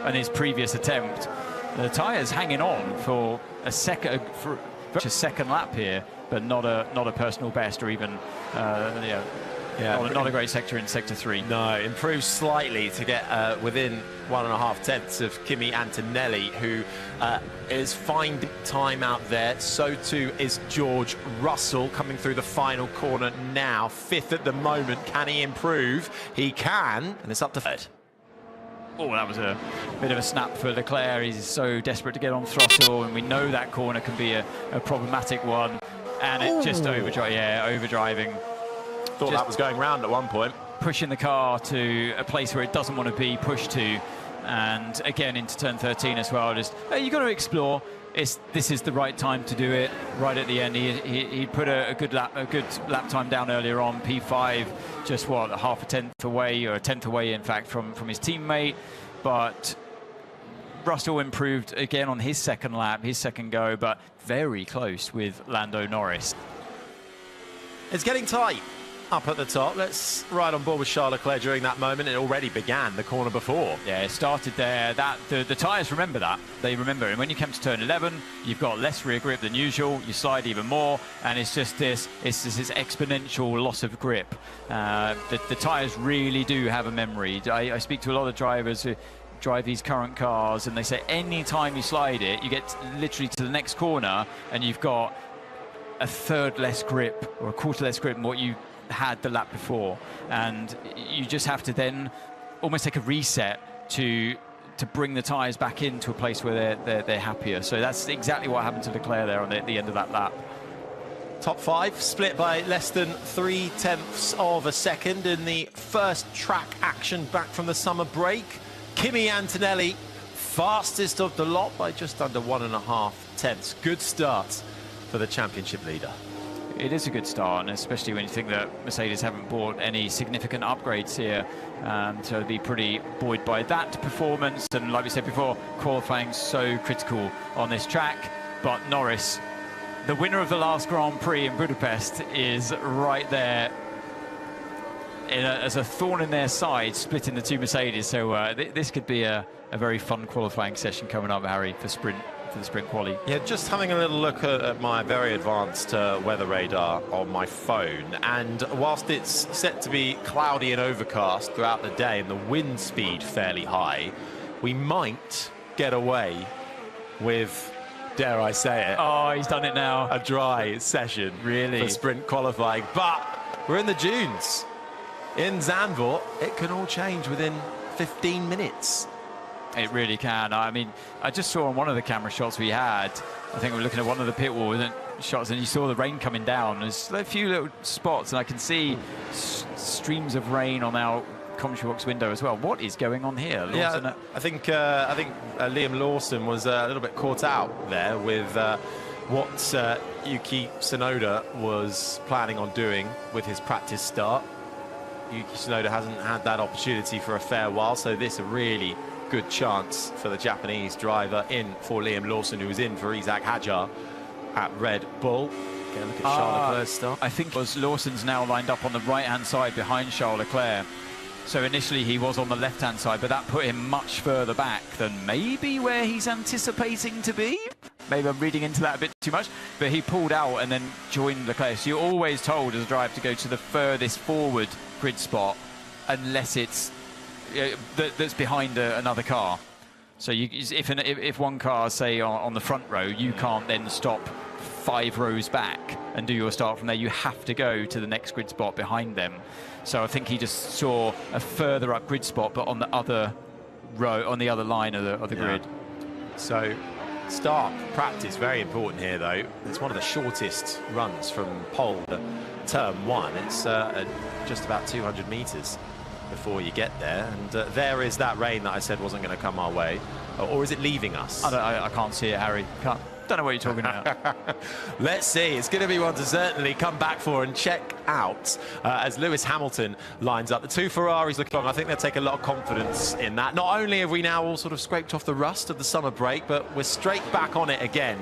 C: in his previous attempt. The tyres hanging on for a second lap here, but not a personal best or even not a great sector in sector 3.
D: No, improves slightly to get within 1.5 tenths of Kimi Antonelli, who is finding time out there. So too is George Russell coming through the final corner now. 5th at the moment. Can he improve? He can, and it's up to 3rd.
C: Oh, that was a bit of a snap for Leclerc. He's so desperate to get on throttle, and we know that corner can be a problematic one. And it just overdriving.
D: Thought that was going round at one point.
C: Pushing the car to a place where it doesn't want to be pushed to. And again, into turn 13 as well. Just, you've got to explore. This is the right time to do it. Right at the end, he put a good lap time down earlier on. P5, just what, half a tenth away, or a tenth away, in fact, from his teammate. But Russell improved again on his second lap, his second go, but very close with Lando Norris.
D: It's getting tight up at the top. Let's ride on board with Charles Leclerc during that moment. It already began the corner before.
C: Yeah, it started there. The tyres remember that. They remember. And when you come to turn 11, you've got less rear grip than usual. You slide even more, and it's just this exponential loss of grip. The tyres really do have a memory. I speak to a lot of drivers who drive these current cars, and they say any time you slide it, you get literally to the next corner, and you've got a third less grip or a quarter less grip than what you had the lap before, and you just have to then almost take a reset to bring the tyres back into a place where they're happier. So that's exactly what happened to Leclerc there on the end of that lap.
D: Top 5 split by less than 0.3 of a second in the first track action back from the summer break. Kimi Antonelli, fastest of the lot by just under 1.5 tenths. Good start for the championship leader.
C: it is a good start, and especially when you think that Mercedes haven't bought any significant upgrades here. So be pretty buoyed by that performance. And like we said before, qualifying so critical on this track. But Norris, the winner of the last Grand Prix in Budapest, is right there as a thorn in their side, splitting the two Mercedes. So this could be a very fun qualifying session coming up, Harry, for the sprint quali.
D: Yeah, just having a little look at my very advanced weather radar on my phone, and whilst it's set to be cloudy and overcast throughout the day and the wind speed fairly high, we might get away with, dare I say it,
C: oh, he's done it now,
D: a dry session
C: really
D: for sprint qualifying. But we're in the dunes in Zandvoort. It can all change within 15 minutes.
C: It really can. I mean, I just saw on one of the camera shots we had, I think we were looking at one of the pit wall shots, and you saw the rain coming down. There's a few little spots, and I can see streams of rain on our commentary box window as well. What is going on here? Lawson?
D: Yeah, I think Liam Lawson was a little bit caught out there with what Yuki Tsunoda was planning on doing with his practice start. Yuki Tsunoda hasn't had that opportunity for a fair while, so this a really good chance for the Japanese driver in for Liam Lawson, who was in for Isaac Hadjar at Red Bull. Get a look at Charles Leclerc's start.
C: I think Lawson's now lined up on the right-hand side behind Charles Leclerc. So initially he was on the left-hand side, but that put him much further back than maybe where he's anticipating to be. Maybe I'm reading into that a bit too much, but he pulled out and then joined Leclerc. So you're always told as a driver to go to the furthest forward grid spot unless it's that's behind another car. So if one car, say on the front row, you can't then stop 5 rows back and do your start from there. You have to go to the next grid spot behind them. So I think he just saw a further up grid spot, but on the other row, on the other line of the grid.
D: So start practice very important here, though. It's one of the shortest runs from pole to turn 1. It's just about 200 meters before you get there, and there is that rain that I said wasn't going to come our way. Or is it leaving us?
C: I can't see it, Harry. Don't know what you're talking about.
D: Let's see. It's going to be one to certainly come back for and check out as Lewis Hamilton lines up. The two Ferraris look on. I think they'll take a lot of confidence in that. Not only have we now all sort of scraped off the rust of the summer break, but we're straight back on it again.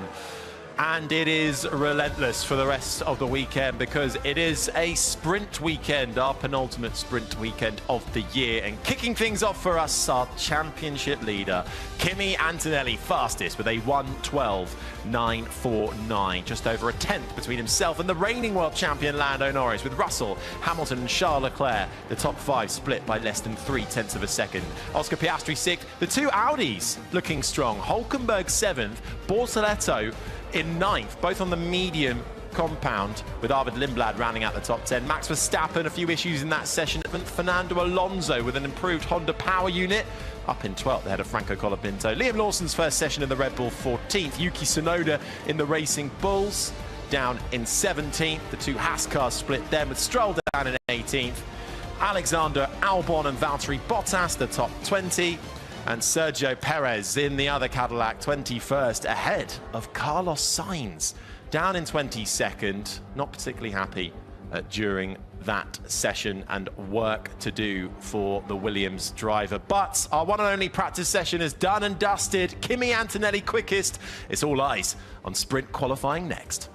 D: And it is relentless for the rest of the weekend, because it is a sprint weekend, our penultimate sprint weekend of the year. And kicking things off for us, our championship leader, Kimi Antonelli, fastest with a 1:12.949. Just over a tenth between himself and the reigning world champion Lando Norris, with Russell, Hamilton and Charles Leclerc, the top 5 split by less than 0.3 of a second. Oscar Piastri 6th, the two Audis looking strong. Hulkenberg 7th, Bortoletto in 9th, both on the medium compound, with Arvid Lindblad rounding out the top 10. Max Verstappen, a few issues in that session. Fernando Alonso with an improved Honda power unit, up in 12th ahead of Franco Colapinto. Liam Lawson's first session in the Red Bull 14th. Yuki Tsunoda in the Racing Bulls down in 17th. The two Haas cars split then, with Stroll down in 18th. Alexander Albon and Valtteri Bottas, the top 20. And Sergio Perez in the other Cadillac, 21st, ahead of Carlos Sainz, down in 22nd. Not particularly happy during that session, and work to do for the Williams driver. But our one and only practice session is done and dusted. Kimi Antonelli quickest. It's all eyes on sprint qualifying next.